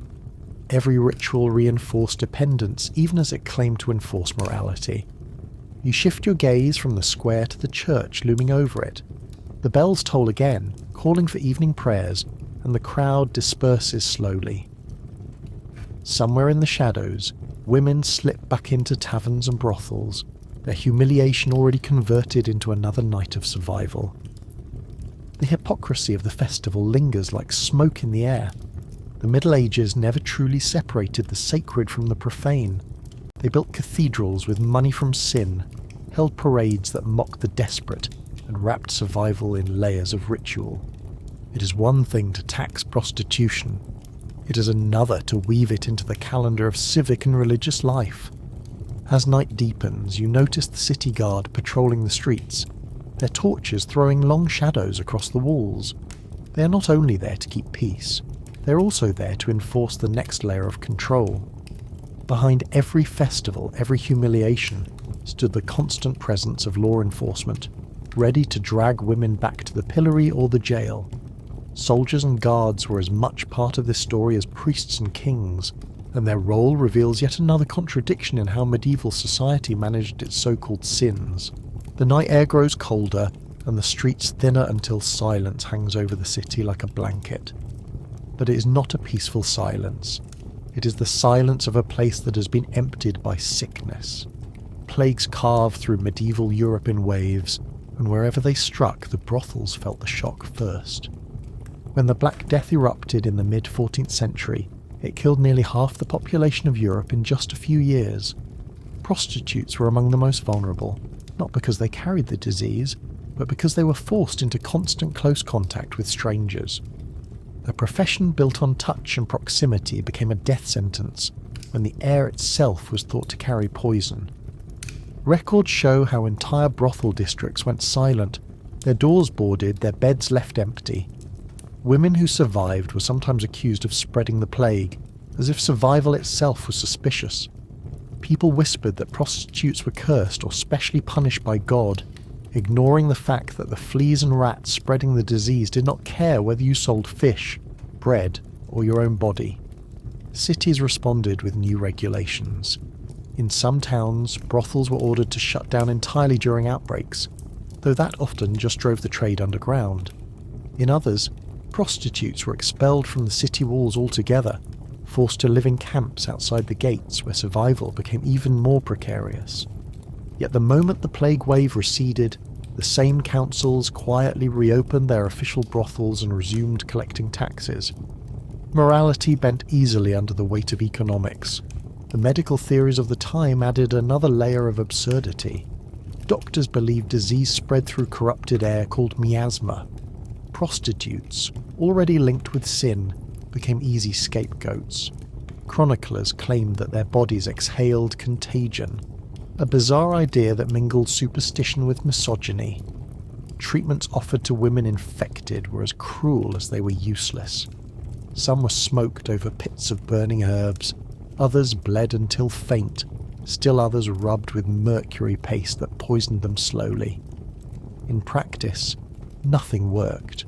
Every ritual reinforced dependence even as it claimed to enforce morality. You shift your gaze from the square to the church looming over it. The bells toll again, calling for evening prayers, and the crowd disperses slowly. Somewhere in the shadows, women slip back into taverns and brothels, their humiliation already converted into another night of survival. The hypocrisy of the festival lingers like smoke in the air. The Middle Ages never truly separated the sacred from the profane. They built cathedrals with money from sin, held parades that mocked the desperate, and wrapped survival in layers of ritual. It is one thing to tax prostitution. It is another to weave it into the calendar of civic and religious life. As night deepens, you notice the city guard patrolling the streets, their torches throwing long shadows across the walls. They are not only there to keep peace, they are also there to enforce the next layer of control. Behind every festival, every humiliation, stood the constant presence of law enforcement, ready to drag women back to the pillory or the jail. Soldiers and guards were as much part of this story as priests and kings, and their role reveals yet another contradiction in how medieval society managed its so-called sins. The night air grows colder, and the streets thinner until silence hangs over the city like a blanket. But it is not a peaceful silence. It is the silence of a place that has been emptied by sickness. Plagues carved through medieval Europe in waves, and wherever they struck, the brothels felt the shock first. When the Black Death erupted in the mid-14th century, it killed nearly half the population of Europe in just a few years. Prostitutes were among the most vulnerable, not because they carried the disease, but because they were forced into constant close contact with strangers. A profession built on touch and proximity became a death sentence when the air itself was thought to carry poison. Records show how entire brothel districts went silent, their doors boarded, their beds left empty. Women who survived were sometimes accused of spreading the plague, as if survival itself was suspicious. People whispered that prostitutes were cursed or specially punished by God, ignoring the fact that the fleas and rats spreading the disease did not care whether you sold fish, bread, or your own body. Cities responded with new regulations. In some towns, brothels were ordered to shut down entirely during outbreaks, though that often just drove the trade underground. In others, prostitutes were expelled from the city walls altogether, forced to live in camps outside the gates where survival became even more precarious. Yet the moment the plague wave receded, the same councils quietly reopened their official brothels and resumed collecting taxes. Morality bent easily under the weight of economics. The medical theories of the time added another layer of absurdity. Doctors believed disease spread through corrupted air called miasma. Prostitutes, already linked with sin, became easy scapegoats. Chroniclers claimed that their bodies exhaled contagion, a bizarre idea that mingled superstition with misogyny. Treatments offered to women infected were as cruel as they were useless. Some were smoked over pits of burning herbs, others bled until faint, still others rubbed with mercury paste that poisoned them slowly. In practice, nothing worked.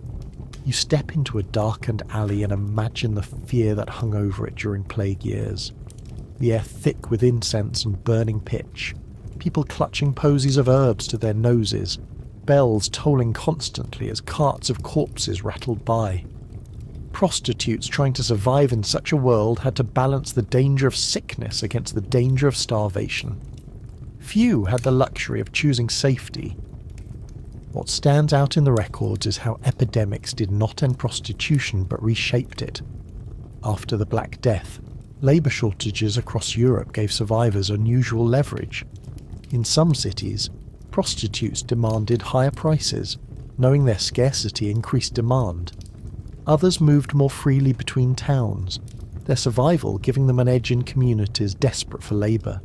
You step into a darkened alley and imagine the fear that hung over it during plague years. The air thick with incense and burning pitch, people clutching posies of herbs to their noses, bells tolling constantly as carts of corpses rattled by. Prostitutes trying to survive in such a world had to balance the danger of sickness against the danger of starvation. Few had the luxury of choosing safety. What stands out in the records is how epidemics did not end prostitution but reshaped it. After the Black Death, labour shortages across Europe gave survivors unusual leverage. In some cities, prostitutes demanded higher prices, knowing their scarcity increased demand. Others moved more freely between towns, their survival giving them an edge in communities desperate for labour.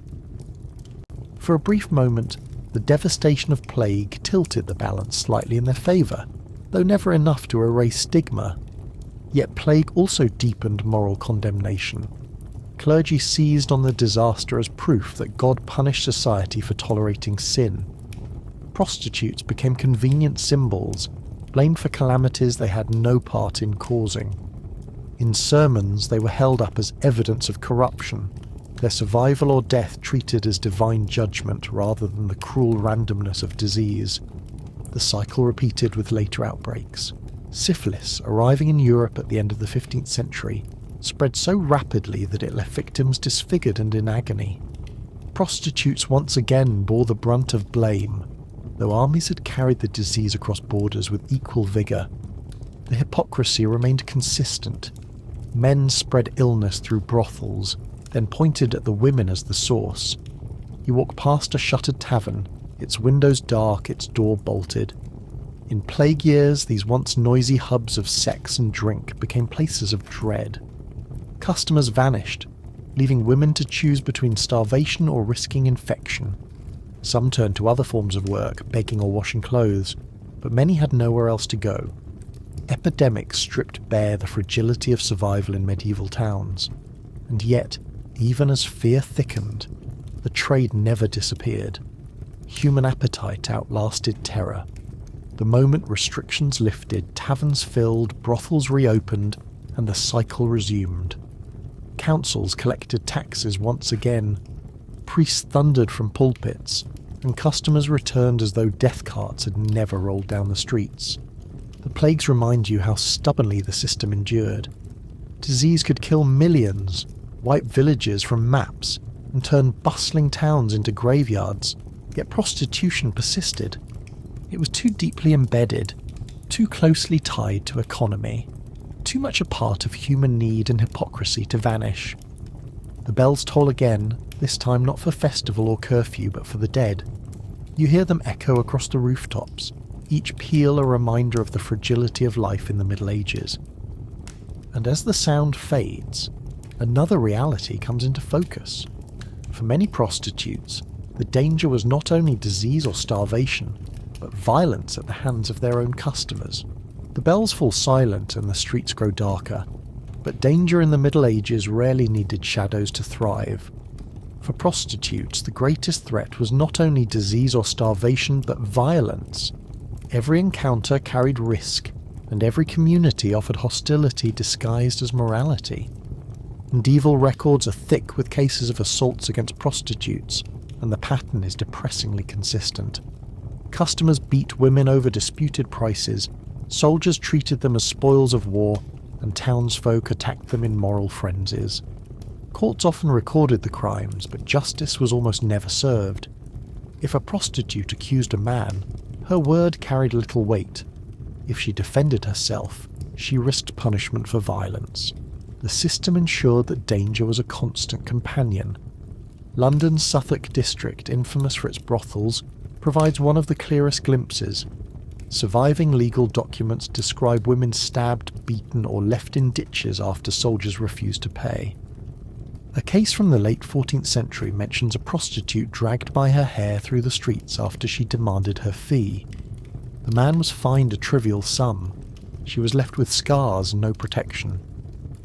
For a brief moment, the devastation of plague tilted the balance slightly in their favour, though never enough to erase stigma. Yet plague also deepened moral condemnation. Clergy seized on the disaster as proof that God punished society for tolerating sin. Prostitutes became convenient symbols, blamed for calamities they had no part in causing. In sermons, they were held up as evidence of corruption, their survival or death treated as divine judgment rather than the cruel randomness of disease. The cycle repeated with later outbreaks. Syphilis, arriving in Europe at the end of the 15th century, spread so rapidly that it left victims disfigured and in agony. Prostitutes once again bore the brunt of blame, though armies had carried the disease across borders with equal vigour. The hypocrisy remained consistent. Men spread illness through brothels, then pointed at the women as the source. You walk past a shuttered tavern, its windows dark, its door bolted. In plague years, these once noisy hubs of sex and drink became places of dread. Customers vanished, leaving women to choose between starvation or risking infection. Some turned to other forms of work, baking or washing clothes, but many had nowhere else to go. Epidemics stripped bare the fragility of survival in medieval towns, and yet, even as fear thickened, the trade never disappeared. Human appetite outlasted terror. The moment restrictions lifted, taverns filled, brothels reopened, and the cycle resumed. Councils collected taxes once again. Priests thundered from pulpits, and customers returned as though death carts had never rolled down the streets. The plagues remind you how stubbornly the system endured. Disease could kill millions, wipe villages from maps, and turn bustling towns into graveyards, yet prostitution persisted. It was too deeply embedded, too closely tied to economy, too much a part of human need and hypocrisy to vanish. The bells toll again, this time not for festival or curfew but for the dead. You hear them echo across the rooftops, each peal a reminder of the fragility of life in the Middle Ages. And as the sound fades, another reality comes into focus. For many prostitutes, the danger was not only disease or starvation, but violence at the hands of their own customers. The bells fall silent and the streets grow darker, but danger in the Middle Ages rarely needed shadows to thrive. For prostitutes, the greatest threat was not only disease or starvation, but violence. Every encounter carried risk, and every community offered hostility disguised as morality. Medieval records are thick with cases of assaults against prostitutes, and the pattern is depressingly consistent. Customers beat women over disputed prices, soldiers treated them as spoils of war, and townsfolk attacked them in moral frenzies. Courts often recorded the crimes, but justice was almost never served. If a prostitute accused a man, her word carried little weight. If she defended herself, she risked punishment for violence. The system ensured that danger was a constant companion. London's Southwark district, infamous for its brothels, provides one of the clearest glimpses. Surviving legal documents describe women stabbed, beaten, or left in ditches after soldiers refused to pay. A case from the late 14th century mentions a prostitute dragged by her hair through the streets after she demanded her fee. The man was fined a trivial sum. She was left with scars and no protection.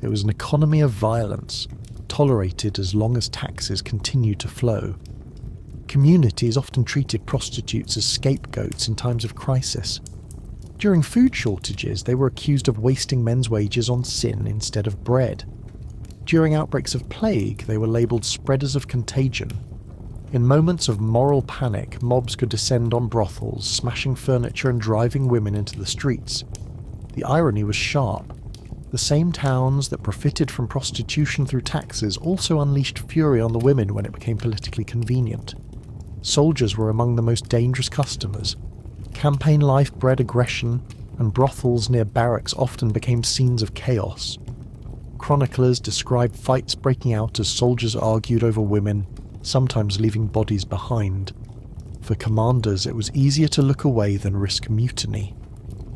It was an economy of violence, tolerated as long as taxes continued to flow. Communities often treated prostitutes as scapegoats in times of crisis. During food shortages, they were accused of wasting men's wages on sin instead of bread. During outbreaks of plague, they were labelled spreaders of contagion. In moments of moral panic, mobs could descend on brothels, smashing furniture and driving women into the streets. The irony was sharp. The same towns that profited from prostitution through taxes also unleashed fury on the women when it became politically convenient. Soldiers were among the most dangerous customers. Campaign life bred aggression, and brothels near barracks often became scenes of chaos. Chroniclers described fights breaking out as soldiers argued over women, sometimes leaving bodies behind. For commanders, it was easier to look away than risk mutiny.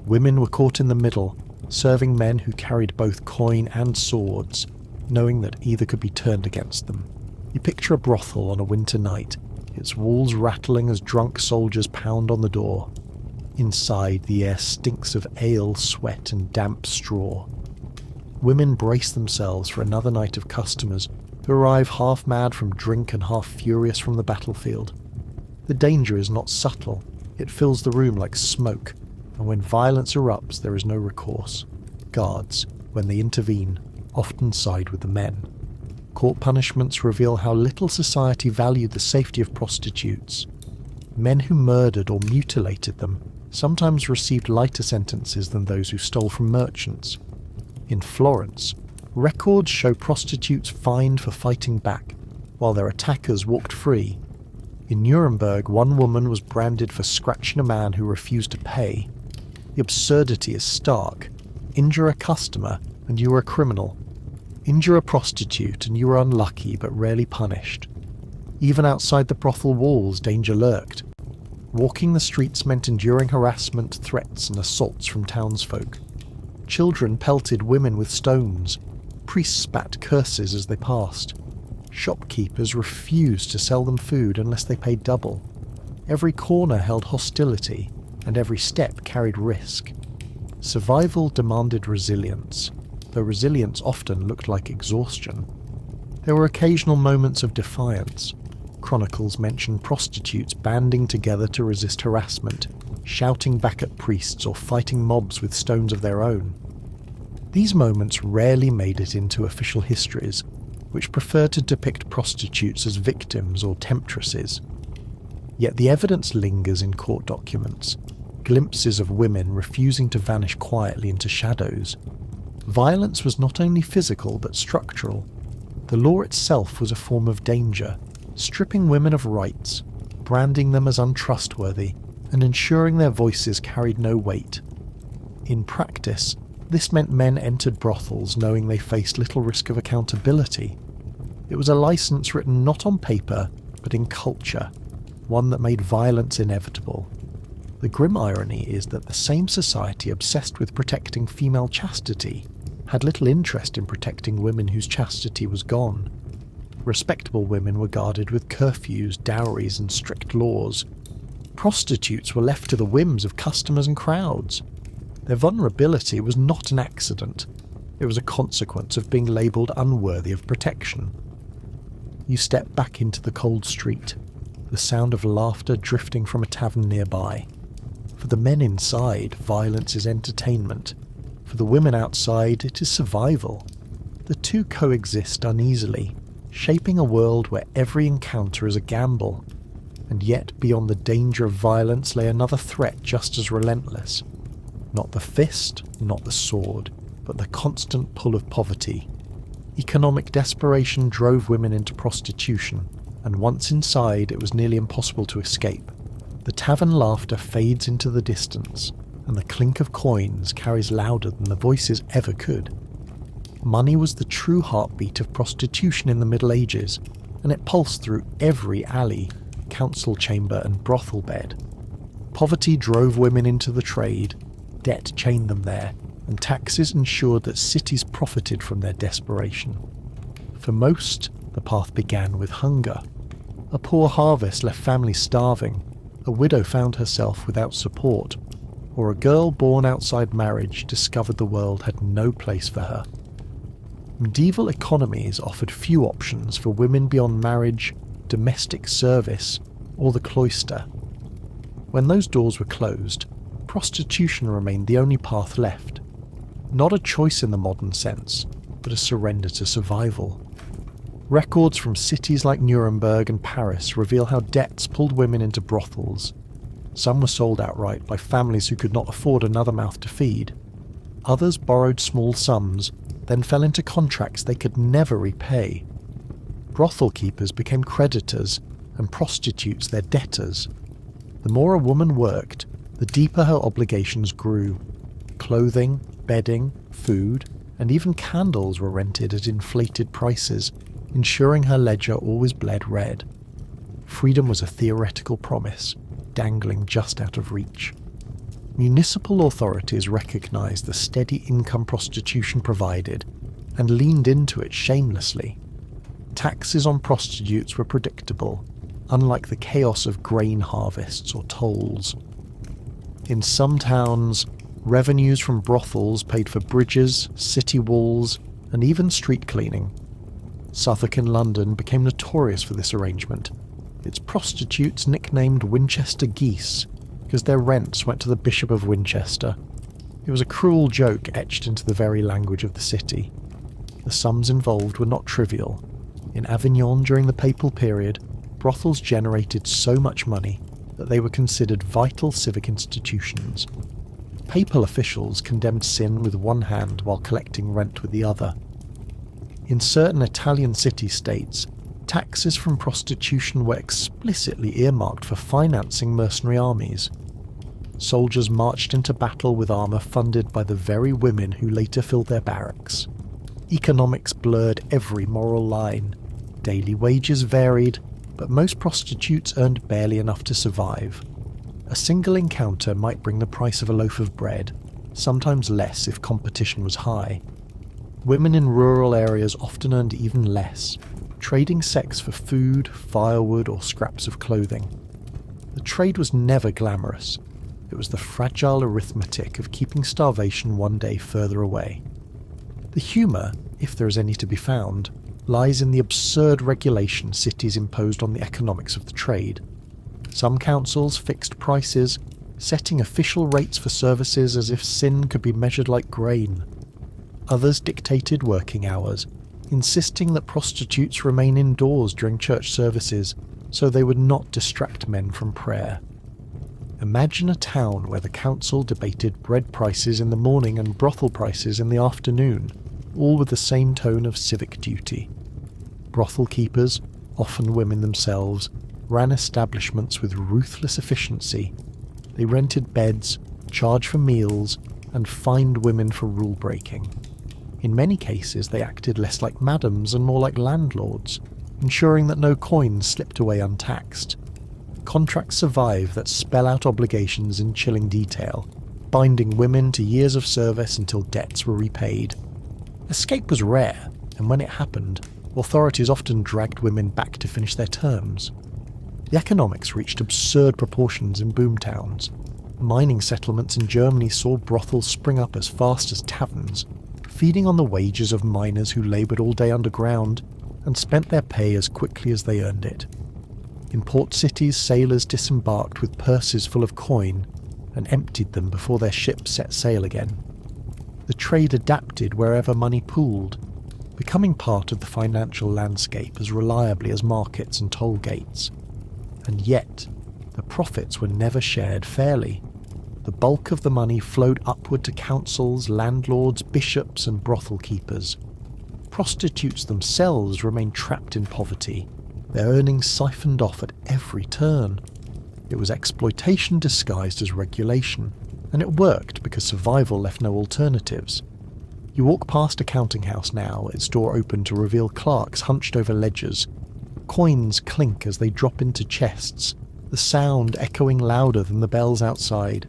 Women were caught in the middle, serving men who carried both coin and swords, knowing that either could be turned against them. You picture a brothel on a winter night, its walls rattling as drunk soldiers pound on the door. Inside, the air stinks of ale, sweat, and damp straw. Women brace themselves for another night of customers who arrive half mad from drink and half furious from the battlefield. The danger is not subtle, it fills the room like smoke, and when violence erupts there is no recourse. Guards, when they intervene, often side with the men. Court punishments reveal how little society valued the safety of prostitutes. Men who murdered or mutilated them sometimes received lighter sentences than those who stole from merchants. In Florence, Records show prostitutes fined for fighting back, while their attackers walked free. In Nuremberg, one woman was branded for scratching a man who refused to pay. The absurdity is stark. Injure a customer, and you were a criminal. Injure a prostitute, and you were unlucky but rarely punished. Even outside the brothel walls, danger lurked. Walking the streets meant enduring harassment, threats, and assaults from townsfolk. Children pelted women with stones. Priests spat curses as they passed. Shopkeepers refused to sell them food unless they paid double. Every corner held hostility, and every step carried risk. Survival demanded resilience, though resilience often looked like exhaustion. There were occasional moments of defiance. Chronicles mention prostitutes banding together to resist harassment, shouting back at priests or fighting mobs with stones of their own. These moments rarely made it into official histories, which preferred to depict prostitutes as victims or temptresses. Yet the evidence lingers in court documents, glimpses of women refusing to vanish quietly into shadows. Violence was not only physical but structural. The law itself was a form of danger, stripping women of rights, branding them as untrustworthy, and ensuring their voices carried no weight. In practice, this meant men entered brothels knowing they faced little risk of accountability. It was a license written not on paper, but in culture, one that made violence inevitable. The grim irony is that the same society obsessed with protecting female chastity had little interest in protecting women whose chastity was gone. Respectable women were guarded with curfews, dowries, and strict laws. Prostitutes were left to the whims of customers and crowds. Their vulnerability was not an accident. It was a consequence of being labelled unworthy of protection. You step back into the cold street, the sound of laughter drifting from a tavern nearby. For the men inside, violence is entertainment. For the women outside, it is survival. The two coexist uneasily, shaping a world where every encounter is a gamble. And yet, beyond the danger of violence lay another threat just as relentless. Not the fist, not the sword, but the constant pull of poverty. Economic desperation drove women into prostitution, and once inside it was nearly impossible to escape. The tavern laughter fades into the distance, and the clink of coins carries louder than the voices ever could. Money was the true heartbeat of prostitution in the Middle Ages, and it pulsed through every alley, council chamber and brothel bed. Poverty drove women into the trade, debt chained them there, and taxes ensured that cities profited from their desperation. For most, the path began with hunger. A poor harvest left families starving, a widow found herself without support, or a girl born outside marriage discovered the world had no place for her. Medieval economies offered few options for women beyond marriage, domestic service, or the cloister. When those doors were closed, prostitution remained the only path left. Not a choice in the modern sense, but a surrender to survival. Records from cities like Nuremberg and Paris reveal how debts pulled women into brothels. Some were sold outright by families who could not afford another mouth to feed. Others borrowed small sums, then fell into contracts they could never repay. Brothel keepers became creditors, and prostitutes their debtors. The more a woman worked, the deeper her obligations grew. Clothing, bedding, food, and even candles were rented at inflated prices, ensuring her ledger always bled red. Freedom was a theoretical promise, dangling just out of reach. Municipal authorities recognized the steady income prostitution provided and leaned into it shamelessly. Taxes on prostitutes were predictable, unlike the chaos of grain harvests or tolls. In some towns, revenues from brothels paid for bridges, city walls, and even street cleaning. Southwark in London became notorious for this arrangement, its prostitutes nicknamed Winchester geese because their rents went to the Bishop of Winchester. It was a cruel joke etched into the very language of the city. The sums involved were not trivial. In Avignon during the papal period, brothels generated so much money that they were considered vital civic institutions. Papal officials condemned sin with one hand while collecting rent with the other. In certain Italian city-states, taxes from prostitution were explicitly earmarked for financing mercenary armies. Soldiers marched into battle with armour funded by the very women who later filled their barracks. Economics blurred every moral line. Daily wages varied, but most prostitutes earned barely enough to survive. A single encounter might bring the price of a loaf of bread, sometimes less if competition was high. Women in rural areas often earned even less, trading sex for food, firewood, or scraps of clothing. The trade was never glamorous. It was the fragile arithmetic of keeping starvation one day further away. The humour, if there is any to be found, lies in the absurd regulation cities imposed on the economics of the trade. Some councils fixed prices, setting official rates for services as if sin could be measured like grain. Others dictated working hours, insisting that prostitutes remain indoors during church services so they would not distract men from prayer. Imagine a town where the council debated bread prices in the morning and brothel prices in the afternoon, all with the same tone of civic duty. Brothel keepers, often women themselves, ran establishments with ruthless efficiency. They rented beds, charged for meals, and fined women for rule breaking. In many cases, they acted less like madams and more like landlords, ensuring that no coins slipped away untaxed. Contracts survive that spell out obligations in chilling detail, binding women to years of service until debts were repaid. Escape was rare, and when it happened, authorities often dragged women back to finish their terms. The economics reached absurd proportions in boomtowns. Mining settlements in Germany saw brothels spring up as fast as taverns, feeding on the wages of miners who laboured all day underground and spent their pay as quickly as they earned it. In port cities, sailors disembarked with purses full of coin and emptied them before their ships set sail again. The trade adapted wherever money pooled, becoming part of the financial landscape as reliably as markets and toll gates. And yet, the profits were never shared fairly. The bulk of the money flowed upward to councils, landlords, bishops, and brothel keepers. Prostitutes themselves remained trapped in poverty, their earnings siphoned off at every turn. It was exploitation disguised as regulation, and it worked because survival left no alternatives. You walk past a counting house now, its door open to reveal clerks hunched over ledgers. Coins clink as they drop into chests, the sound echoing louder than the bells outside.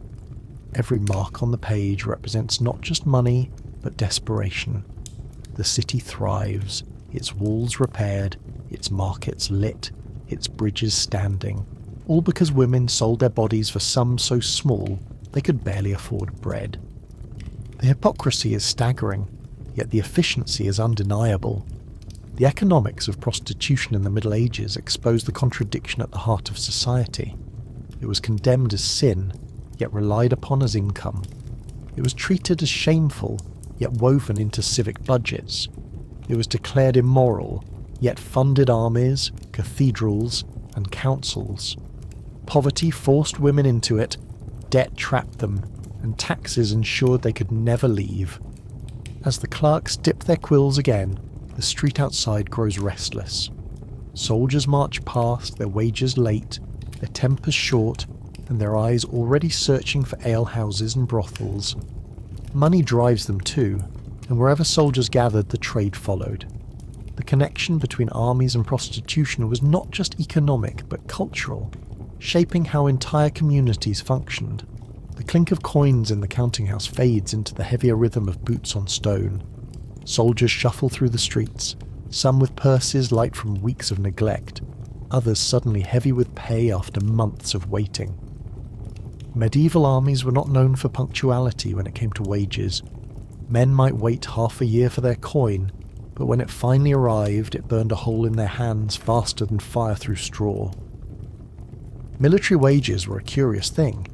Every mark on the page represents not just money, but desperation. The city thrives, its walls repaired, its markets lit, its bridges standing, all because women sold their bodies for sums so small they could barely afford bread. The hypocrisy is staggering, yet the efficiency is undeniable. The economics of prostitution in the Middle Ages exposed the contradiction at the heart of society. It was condemned as sin, yet relied upon as income. It was treated as shameful, yet woven into civic budgets. It was declared immoral, yet funded armies, cathedrals, and councils. Poverty forced women into it, debt trapped them, and taxes ensured they could never leave. As the clerks dip their quills again, the street outside grows restless. Soldiers march past, their wages late, their tempers short, and their eyes already searching for alehouses and brothels. Money drives them too, and wherever soldiers gathered, the trade followed. The connection between armies and prostitution was not just economic, but cultural, shaping how entire communities functioned. The clink of coins in the counting house fades into the heavier rhythm of boots on stone. Soldiers shuffle through the streets, some with purses light from weeks of neglect, others suddenly heavy with pay after months of waiting. Medieval armies were not known for punctuality when it came to wages. Men might wait half a year for their coin, but when it finally arrived, it burned a hole in their hands faster than fire through straw. Military wages were a curious thing.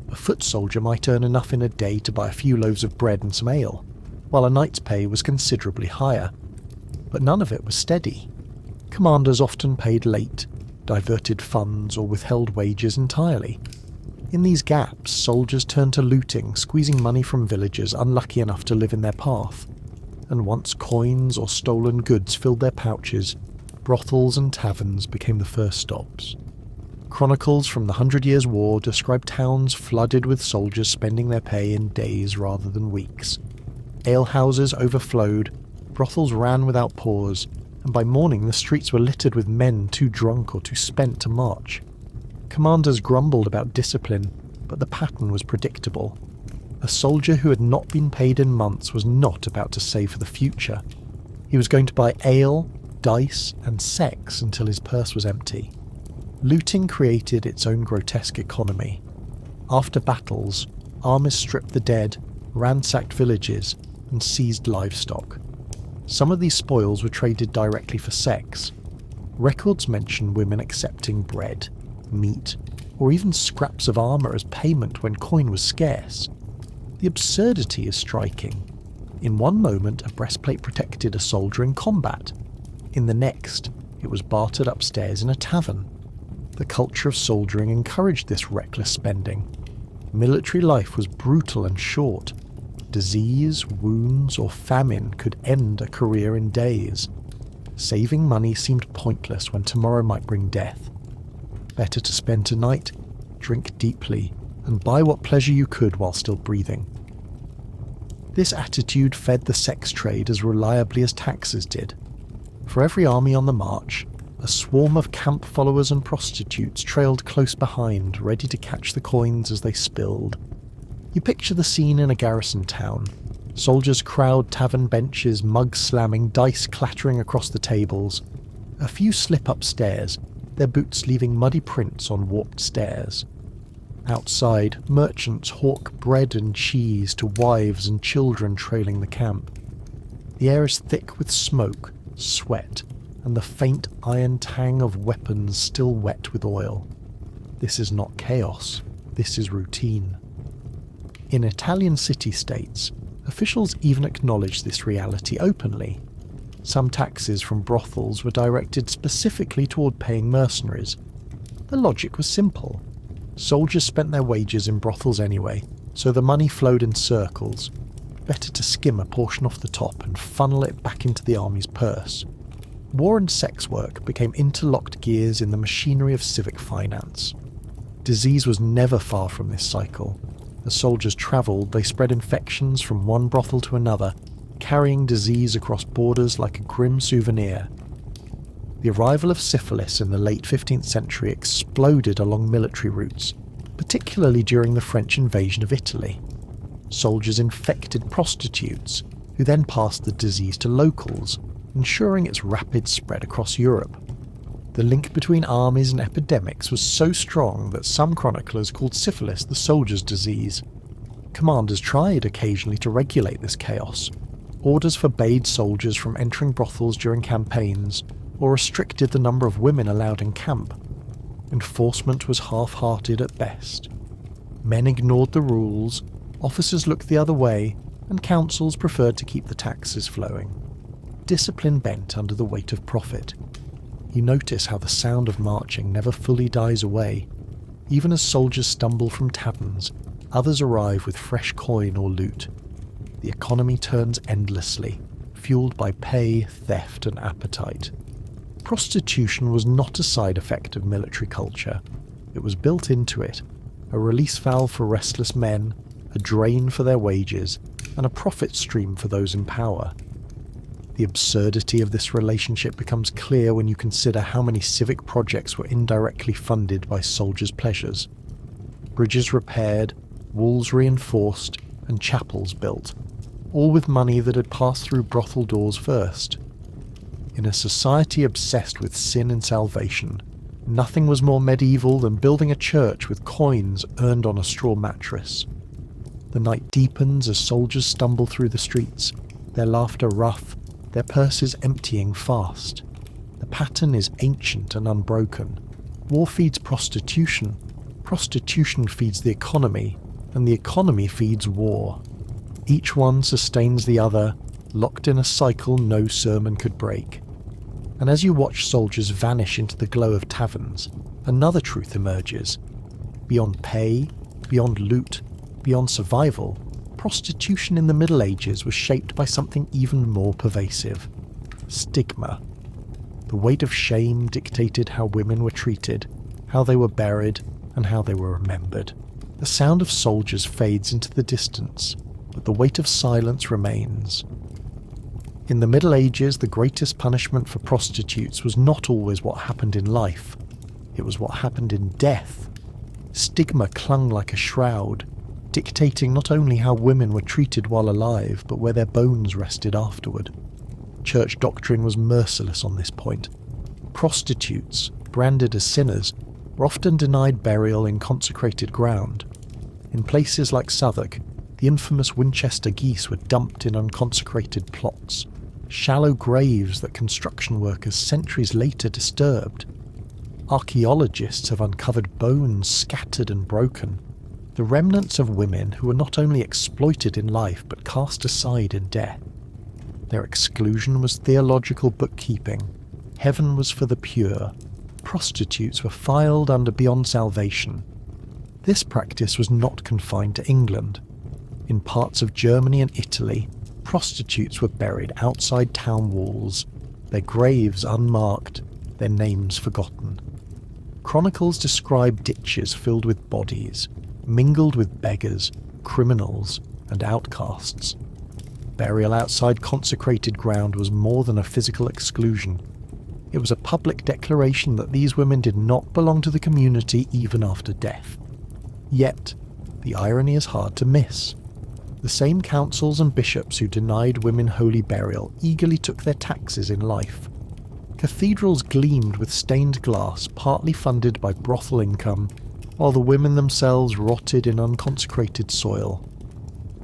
A foot soldier might earn enough in a day to buy a few loaves of bread and some ale, while a knight's pay was considerably higher. But none of it was steady. Commanders often paid late, diverted funds, or withheld wages entirely. In these gaps, soldiers turned to looting, squeezing money from villagers unlucky enough to live in their path. and once coins or stolen goods filled their pouches, brothels and taverns became the first stops. Chronicles from the 100 Years' War describe towns flooded with soldiers spending their pay in days rather than weeks. Alehouses overflowed, brothels ran without pause, and by morning the streets were littered with men too drunk or too spent to march. Commanders grumbled about discipline, but the pattern was predictable. A soldier who had not been paid in months was not about to save for the future. He was going to buy ale, dice, and sex until his purse was empty. Looting created its own grotesque economy. After battles, armies stripped the dead, ransacked villages, and seized livestock. Some of these spoils were traded directly for sex. Records mention women accepting bread, meat, or even scraps of armour as payment when coin was scarce. The absurdity is striking. In one moment, a breastplate protected a soldier in combat. In the next, it was bartered upstairs in a tavern. The culture of soldiering encouraged this reckless spending. Military life was brutal and short. Disease, wounds, or famine could end a career in days. Saving money seemed pointless when tomorrow might bring death. Better to spend tonight, drink deeply, and buy what pleasure you could while still breathing. This attitude fed the sex trade as reliably as taxes did. For every army on the march, a swarm of camp followers and prostitutes trailed close behind, ready to catch the coins as they spilled. You picture the scene in a garrison town. Soldiers crowd tavern benches, mugs slamming, dice clattering across the tables. A few slip upstairs, their boots leaving muddy prints on warped stairs. Outside, merchants hawk bread and cheese to wives and children trailing the camp. The air is thick with smoke, sweat, and the faint iron tang of weapons still wet with oil. This is not chaos, this is routine. In Italian city-states, officials even acknowledged this reality openly. Some taxes from brothels were directed specifically toward paying mercenaries. The logic was simple. Soldiers spent their wages in brothels anyway, so the money flowed in circles. Better to skim a portion off the top and funnel it back into the army's purse. War and sex work became interlocked gears in the machinery of civic finance. Disease was never far from this cycle. As soldiers travelled, they spread infections from one brothel to another, carrying disease across borders like a grim souvenir. The arrival of syphilis in the late 15th century exploded along military routes, particularly during the French invasion of Italy. Soldiers infected prostitutes, who then passed the disease to locals, ensuring its rapid spread across Europe. The link between armies and epidemics was so strong that some chroniclers called syphilis the soldier's disease. Commanders tried occasionally to regulate this chaos. Orders forbade soldiers from entering brothels during campaigns, or restricted the number of women allowed in camp. Enforcement was half-hearted at best. Men ignored the rules, officers looked the other way, and councils preferred to keep the taxes flowing. Discipline bent under the weight of profit. You notice how the sound of marching never fully dies away. Even as soldiers stumble from taverns, others arrive with fresh coin or loot. The economy turns endlessly, fueled by pay, theft, and appetite. Prostitution was not a side effect of military culture. It was built into it, a release valve for restless men, a drain for their wages, and a profit stream for those in power. The absurdity of this relationship becomes clear when you consider how many civic projects were indirectly funded by soldiers' pleasures. Bridges repaired, walls reinforced, and chapels built, all with money that had passed through brothel doors first. In a society obsessed with sin and salvation, nothing was more medieval than building a church with coins earned on a straw mattress. The night deepens as soldiers stumble through the streets, their laughter rough, their purses emptying fast. The pattern is ancient and unbroken. War feeds prostitution, prostitution feeds the economy, and the economy feeds war. Each one sustains the other, locked in a cycle no sermon could break. And as you watch soldiers vanish into the glow of taverns, another truth emerges. Beyond pay, beyond loot, beyond survival, prostitution in the Middle Ages was shaped by something even more pervasive: stigma. The weight of shame dictated how women were treated, how they were buried, and how they were remembered. The sound of soldiers fades into the distance, but the weight of silence remains. In the Middle Ages, the greatest punishment for prostitutes was not always what happened in life. It was what happened in death. Stigma clung like a shroud, dictating not only how women were treated while alive, but where their bones rested afterward. Church doctrine was merciless on this point. Prostitutes, branded as sinners, were often denied burial in consecrated ground. In places like Southwark, the infamous Winchester geese were dumped in unconsecrated plots, shallow graves that construction workers centuries later disturbed. Archaeologists have uncovered bones scattered and broken, the remnants of women who were not only exploited in life but cast aside in death. Their exclusion was theological bookkeeping. Heaven was for the pure. Prostitutes were filed under beyond salvation. This practice was not confined to England. In parts of Germany and Italy, prostitutes were buried outside town walls, their graves unmarked, their names forgotten. Chronicles describe ditches filled with bodies, mingled with beggars, criminals, and outcasts. Burial outside consecrated ground was more than a physical exclusion. It was a public declaration that these women did not belong to the community even after death. Yet, the irony is hard to miss. The same councils and bishops who denied women holy burial eagerly took their taxes in life. Cathedrals gleamed with stained glass, partly funded by brothel income, while the women themselves rotted in unconsecrated soil.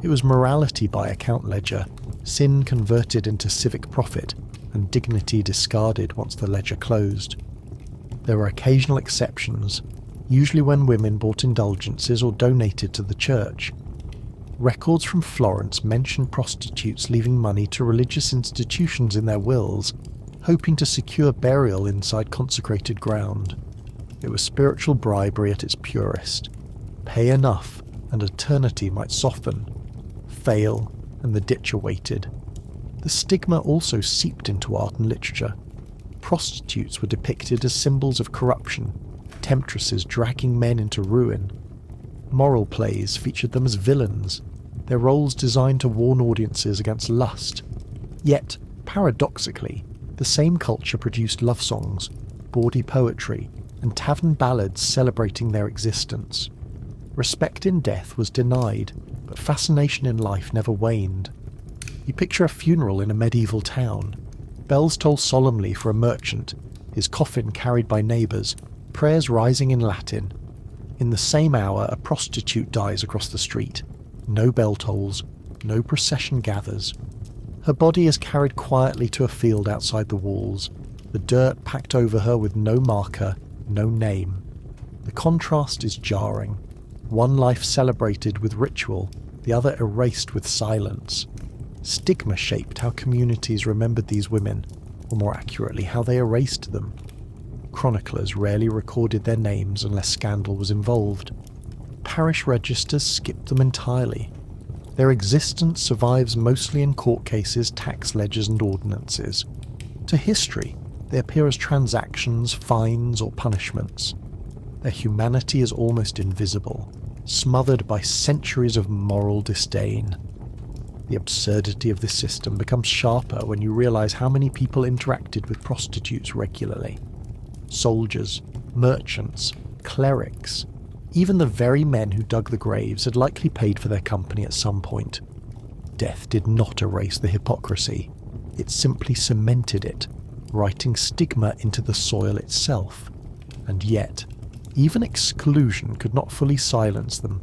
It was morality by account ledger, sin converted into civic profit, and dignity discarded once the ledger closed. There were occasional exceptions, usually when women bought indulgences or donated to the church. Records from Florence mention prostitutes leaving money to religious institutions in their wills, hoping to secure burial inside consecrated ground. It was spiritual bribery at its purest. Pay enough, and eternity might soften. Fail, and the ditch awaited. The stigma also seeped into art and literature. Prostitutes were depicted as symbols of corruption, temptresses dragging men into ruin. Moral plays featured them as villains, their roles designed to warn audiences against lust. Yet, paradoxically, the same culture produced love songs, bawdy poetry, and tavern ballads celebrating their existence. Respect in death was denied, but fascination in life never waned. You picture a funeral in a medieval town. Bells toll solemnly for a merchant, his coffin carried by neighbours, prayers rising in Latin. In the same hour, a prostitute dies across the street. No bell tolls, no procession gathers. Her body is carried quietly to a field outside the walls, the dirt packed over her with no marker, no name. The contrast is jarring. One life celebrated with ritual, the other erased with silence. Stigma shaped how communities remembered these women, or more accurately, how they erased them. Chroniclers rarely recorded their names unless scandal was involved. Parish registers skipped them entirely. Their existence survives mostly in court cases, tax ledgers, and ordinances. To history, they appear as transactions, fines, or punishments. Their humanity is almost invisible, smothered by centuries of moral disdain. The absurdity of this system becomes sharper when you realize how many people interacted with prostitutes regularly. Soldiers, merchants, clerics, even the very men who dug the graves had likely paid for their company at some point. Death did not erase the hypocrisy. It simply cemented it, writing stigma into the soil itself. And yet, even exclusion could not fully silence them.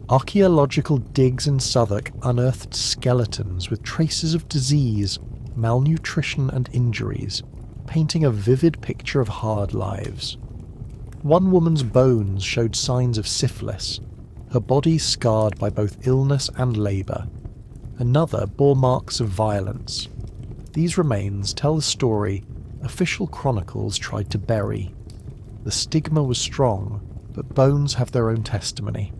Archaeological digs in Southwark unearthed skeletons with traces of disease, malnutrition and injuries, painting a vivid picture of hard lives. One woman's bones showed signs of syphilis, her body scarred by both illness and labour. Another bore marks of violence. These remains tell the story official chronicles tried to bury. The stigma was strong, but bones have their own testimony.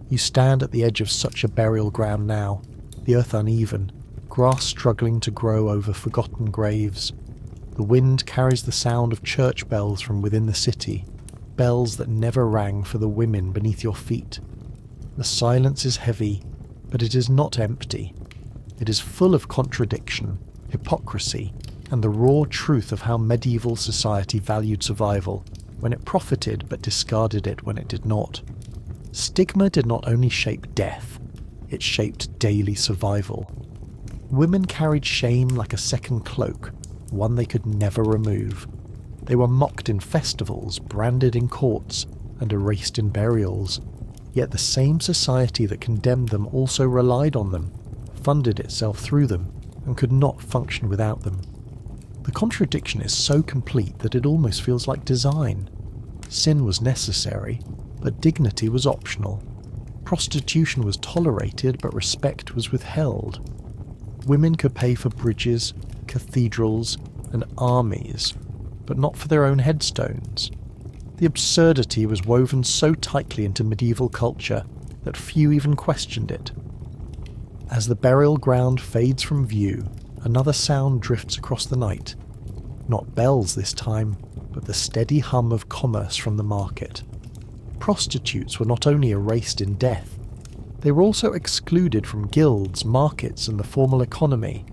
You stand at the edge of such a burial ground now, the earth uneven, grass struggling to grow over forgotten graves. The wind carries the sound of church bells from within the city, bells that never rang for the women beneath your feet. The silence is heavy, but it is not empty. It is full of contradiction, hypocrisy, and the raw truth of how medieval society valued survival when it profited but discarded it when it did not. Stigma did not only shape death, it shaped daily survival. Women carried shame like a second cloak, one they could never remove. They were mocked in festivals, branded in courts, and erased in burials. Yet the same society that condemned them also relied on them, funded itself through them, and could not function without them. The contradiction is so complete that it almost feels like design. Sin was necessary, but dignity was optional. Prostitution was tolerated, but respect was withheld. Women could pay for bridges, cathedrals, and armies, but not for their own headstones. The absurdity was woven so tightly into medieval culture that few even questioned it. As the burial ground fades from view, another sound drifts across the night. Not bells this time, but the steady hum of commerce from the market. Prostitutes were not only erased in death, they were also excluded from guilds, markets, and the formal economy.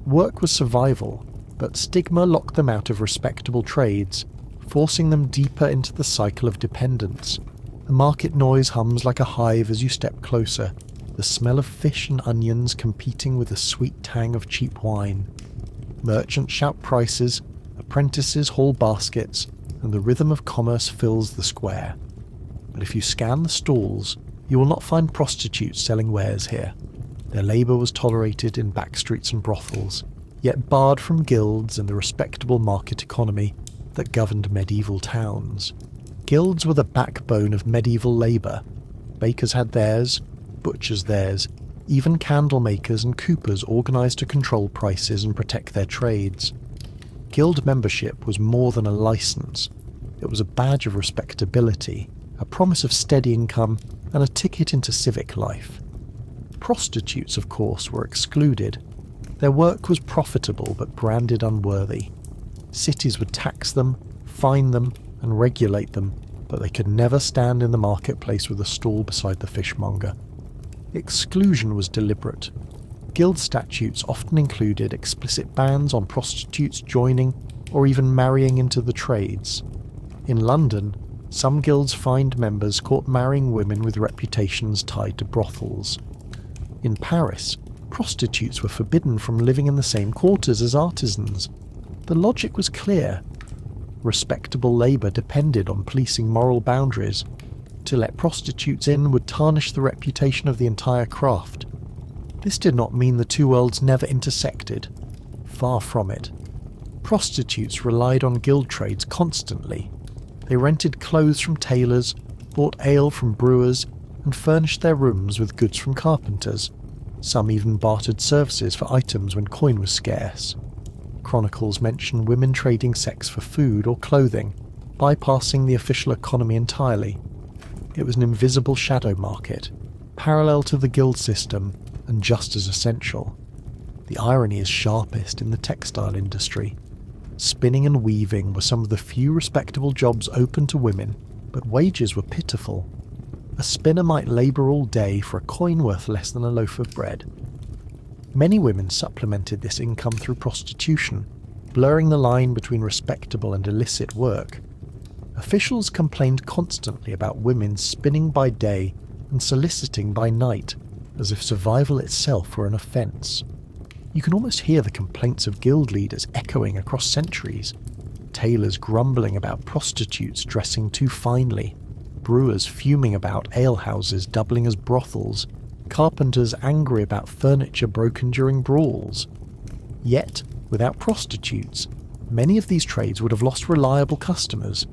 Work was survival, but stigma locked them out of respectable trades, forcing them deeper into the cycle of dependence. The market noise hums like a hive as you step closer, the smell of fish and onions competing with the sweet tang of cheap wine. Merchants shout prices, apprentices haul baskets, and the rhythm of commerce fills the square. But if you scan the stalls, you will not find prostitutes selling wares here. Their labour was tolerated in backstreets and brothels, yet barred from guilds and the respectable market economy that governed medieval towns. Guilds were the backbone of medieval labour. Bakers had theirs, butchers theirs, even candle makers and coopers organised to control prices and protect their trades. Guild membership was more than a licence. It was a badge of respectability, a promise of steady income, and a ticket into civic life. Prostitutes, of course, were excluded. Their work was profitable but branded unworthy. Cities would tax them, fine them, and regulate them, but they could never stand in the marketplace with a stall beside the fishmonger. Exclusion was deliberate. Guild statutes often included explicit bans on prostitutes joining or even marrying into the trades. In London, some guilds fined members caught marrying women with reputations tied to brothels. In Paris, prostitutes were forbidden from living in the same quarters as artisans. The logic was clear. Respectable labour depended on policing moral boundaries. To let prostitutes in would tarnish the reputation of the entire craft. This did not mean the two worlds never intersected. Far from it. Prostitutes relied on guild trades constantly. They rented clothes from tailors, bought ale from brewers, and furnished their rooms with goods from carpenters. Some even bartered services for items when coin was scarce. Chronicles mention women trading sex for food or clothing, bypassing the official economy entirely. It was an invisible shadow market, parallel to the guild system and just as essential. The irony is sharpest in the textile industry. Spinning and weaving were some of the few respectable jobs open to women, but wages were pitiful. A spinner might labour all day for a coin worth less than a loaf of bread. Many women supplemented this income through prostitution, blurring the line between respectable and illicit work. Officials complained constantly about women spinning by day and soliciting by night, as if survival itself were an offence. You can almost hear the complaints of guild leaders echoing across centuries. Tailors grumbling about prostitutes dressing too finely, brewers fuming about alehouses doubling as brothels, carpenters angry about furniture broken during brawls. Yet, without prostitutes, many of these trades would have lost reliable customers.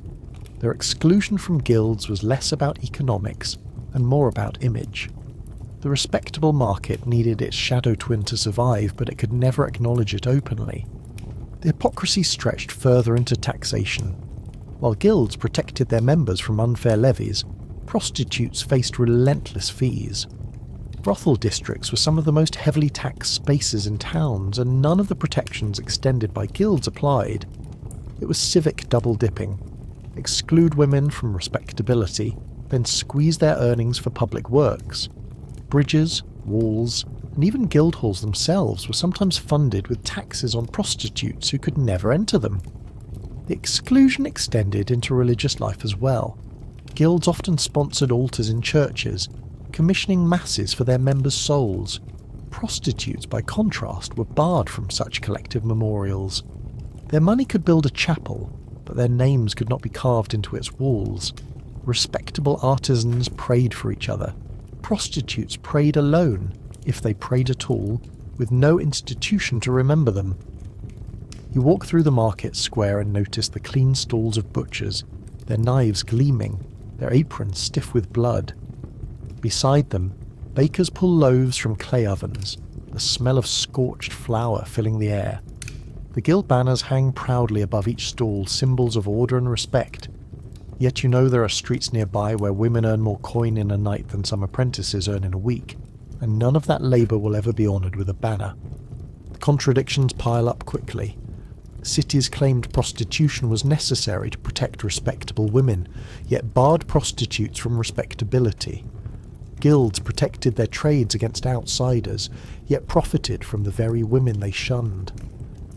Their exclusion from guilds was less about economics and more about image. The respectable market needed its shadow twin to survive, but it could never acknowledge it openly. The hypocrisy stretched further into taxation. While guilds protected their members from unfair levies, prostitutes faced relentless fees. Brothel districts were some of the most heavily taxed spaces in towns, and none of the protections extended by guilds applied. It was civic double-dipping. Exclude women from respectability, then squeeze their earnings for public works. Bridges, walls, and even guild halls themselves were sometimes funded with taxes on prostitutes who could never enter them. The exclusion extended into religious life as well. Guilds often sponsored altars in churches, commissioning masses for their members' souls. Prostitutes, by contrast, were barred from such collective memorials. Their money could build a chapel, but their names could not be carved into its walls. Respectable artisans prayed for each other. Prostitutes prayed alone, if they prayed at all, with no institution to remember them. You walk through the market square and notice the clean stalls of butchers, their knives gleaming, their aprons stiff with blood. Beside them, bakers pull loaves from clay ovens, the smell of scorched flour filling the air. The guild banners hang proudly above each stall, symbols of order and respect. Yet you know there are streets nearby where women earn more coin in a night than some apprentices earn in a week, and none of that labour will ever be honoured with a banner. The contradictions pile up quickly. Cities claimed prostitution was necessary to protect respectable women, yet barred prostitutes from respectability. Guilds protected their trades against outsiders, yet profited from the very women they shunned.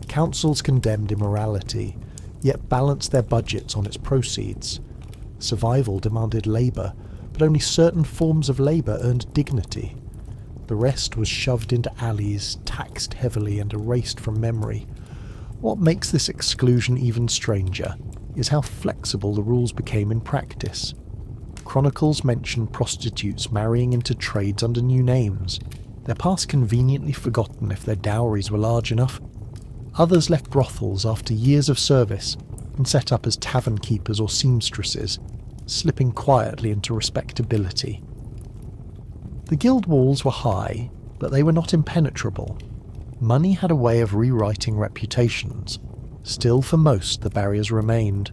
Councils condemned immorality, yet balanced their budgets on its proceeds. Survival demanded labour, but only certain forms of labour earned dignity. The rest was shoved into alleys, taxed heavily and erased from memory. What makes this exclusion even stranger is how flexible the rules became in practice. Chronicles mention prostitutes marrying into trades under new names, their past conveniently forgotten if their dowries were large enough. Others left brothels after years of service and set up as tavern keepers or seamstresses, slipping quietly into respectability. The guild walls were high, but they were not impenetrable. Money had a way of rewriting reputations. Still, for most, the barriers remained.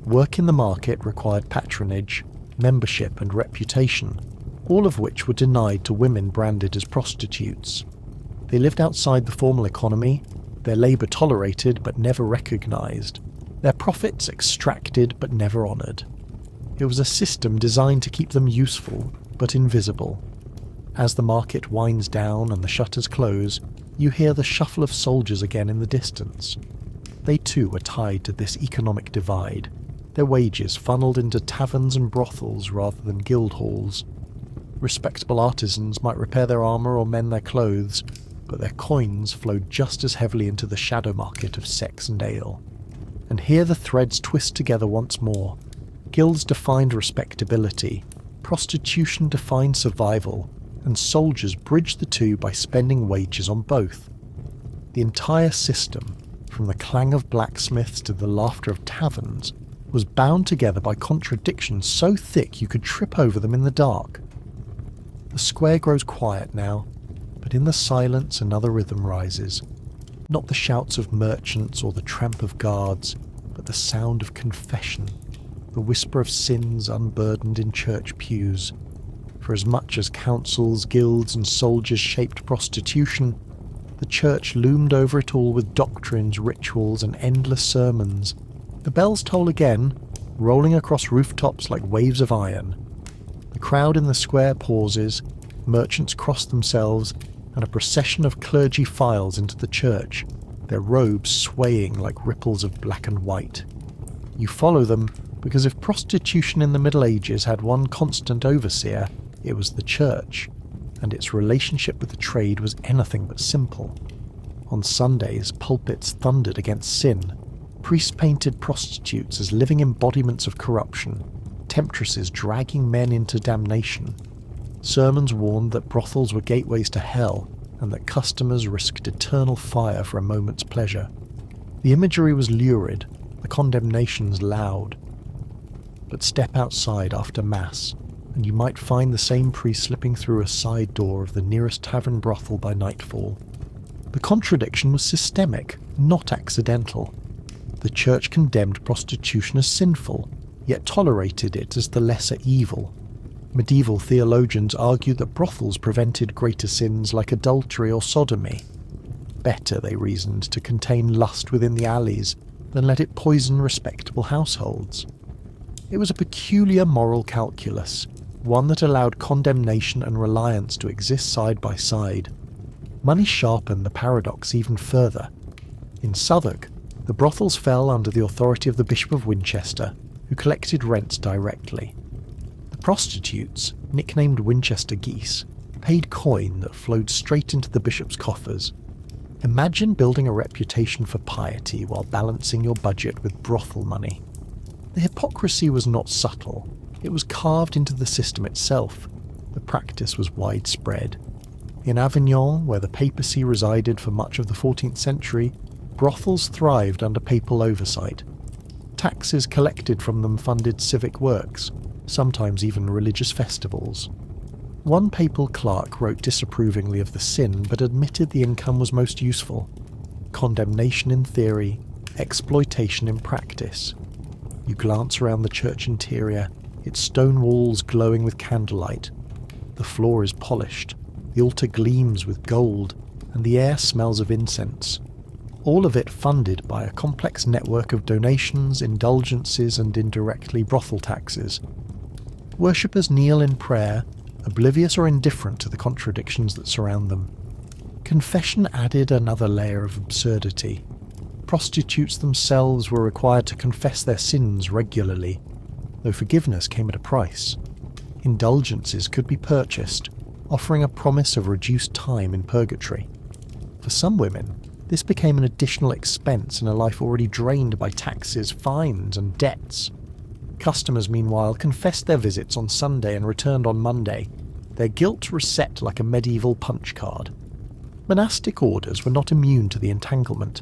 Work in the market required patronage, membership and reputation, all of which were denied to women branded as prostitutes. They lived outside the formal economy, their labour tolerated but never recognised, their profits extracted but never honoured. It was a system designed to keep them useful but invisible. As the market winds down and the shutters close, you hear the shuffle of soldiers again in the distance. They too were tied to this economic divide, their wages funneled into taverns and brothels rather than guild halls. Respectable artisans might repair their armour or mend their clothes, but their coins flowed just as heavily into the shadow market of sex and ale. And here the threads twist together once more. Guilds defined respectability, prostitution defined survival, and soldiers bridged the two by spending wages on both. The entire system, from the clang of blacksmiths to the laughter of taverns, was bound together by contradictions so thick you could trip over them in the dark. The square grows quiet now, but in the silence another rhythm rises. Not the shouts of merchants or the tramp of guards, but the sound of confession, the whisper of sins unburdened in church pews. For as much as councils, guilds and soldiers shaped prostitution, the church loomed over it all with doctrines, rituals and endless sermons. The bells toll again, rolling across rooftops like waves of iron. The crowd in the square pauses, merchants cross themselves, and a procession of clergy files into the church, their robes swaying like ripples of black and white. You follow them because if prostitution in the Middle Ages had one constant overseer, it was the church, and its relationship with the trade was anything but simple. On Sundays, pulpits thundered against sin. Priests painted prostitutes as living embodiments of corruption, temptresses dragging men into damnation. Sermons warned that brothels were gateways to hell, and that customers risked eternal fire for a moment's pleasure. The imagery was lurid, the condemnations loud. But step outside after Mass, and you might find the same priest slipping through a side door of the nearest tavern brothel by nightfall. The contradiction was systemic, not accidental. The church condemned prostitution as sinful, yet tolerated it as the lesser evil. Medieval theologians argued that brothels prevented greater sins like adultery or sodomy. Better, they reasoned, to contain lust within the alleys than let it poison respectable households. It was a peculiar moral calculus, one that allowed condemnation and reliance to exist side by side. Money sharpened the paradox even further. In Southwark, the brothels fell under the authority of the Bishop of Winchester, who collected rents directly. The prostitutes, nicknamed Winchester geese, paid coin that flowed straight into the bishop's coffers. Imagine building a reputation for piety while balancing your budget with brothel money. The hypocrisy was not subtle, it was carved into the system itself. The practice was widespread. In Avignon, where the papacy resided for much of the 14th century, brothels thrived under papal oversight. Taxes collected from them funded civic works, sometimes even religious festivals. One papal clerk wrote disapprovingly of the sin but admitted the income was most useful. Condemnation in theory, exploitation in practice. You glance around the church interior, its stone walls glowing with candlelight. The floor is polished, the altar gleams with gold, and the air smells of incense. All of it funded by a complex network of donations, indulgences, and indirectly brothel taxes. Worshippers kneel in prayer, oblivious or indifferent to the contradictions that surround them. Confession added another layer of absurdity. Prostitutes themselves were required to confess their sins regularly, though forgiveness came at a price. Indulgences could be purchased, offering a promise of reduced time in purgatory. For some women, this became an additional expense in a life already drained by taxes, fines, and debts. Customers, meanwhile, confessed their visits on Sunday and returned on Monday, their guilt reset like a medieval punch card. Monastic orders were not immune to the entanglement.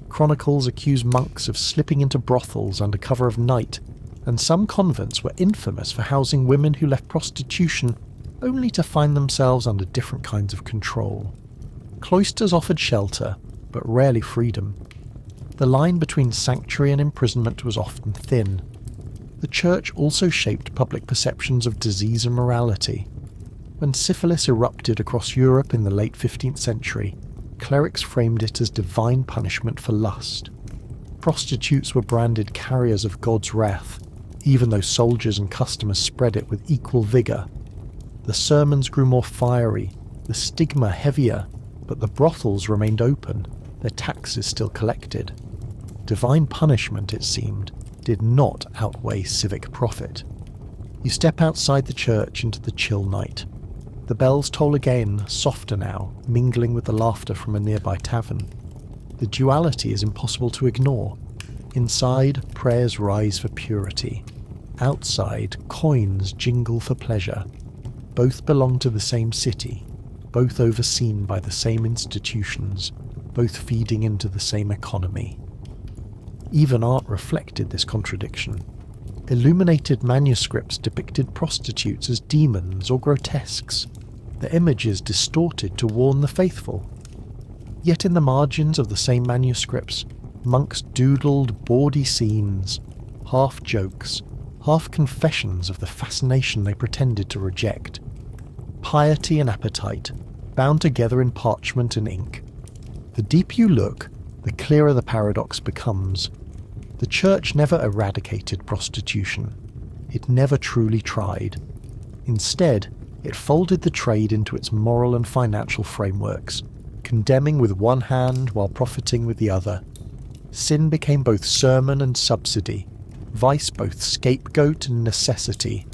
Chronicles accuse monks of slipping into brothels under cover of night, and some convents were infamous for housing women who left prostitution only to find themselves under different kinds of control. Cloisters offered shelter, but rarely freedom. The line between sanctuary and imprisonment was often thin. The church also shaped public perceptions of disease and morality. When syphilis erupted across Europe in the late 15th century, clerics framed it as divine punishment for lust. Prostitutes were branded carriers of God's wrath, even though soldiers and customers spread it with equal vigour. The sermons grew more fiery, the stigma heavier, but the brothels remained open, their taxes still collected. Divine punishment, it seemed, did not outweigh civic profit. You step outside the church into the chill night. The bells toll again, softer now, mingling with the laughter from a nearby tavern. The duality is impossible to ignore. Inside, prayers rise for purity. Outside, coins jingle for pleasure. Both belong to the same city, both overseen by the same institutions, both feeding into the same economy. Even art reflected this contradiction. Illuminated manuscripts depicted prostitutes as demons or grotesques, their images distorted to warn the faithful. Yet in the margins of the same manuscripts, monks doodled bawdy scenes, half jokes, half confessions of the fascination they pretended to reject. Piety and appetite, bound together in parchment and ink. The deeper you look, the clearer the paradox becomes. The church never eradicated prostitution. It never truly tried. Instead, it folded the trade into its moral and financial frameworks, condemning with one hand while profiting with the other. Sin became both sermon and subsidy, vice both scapegoat and necessity.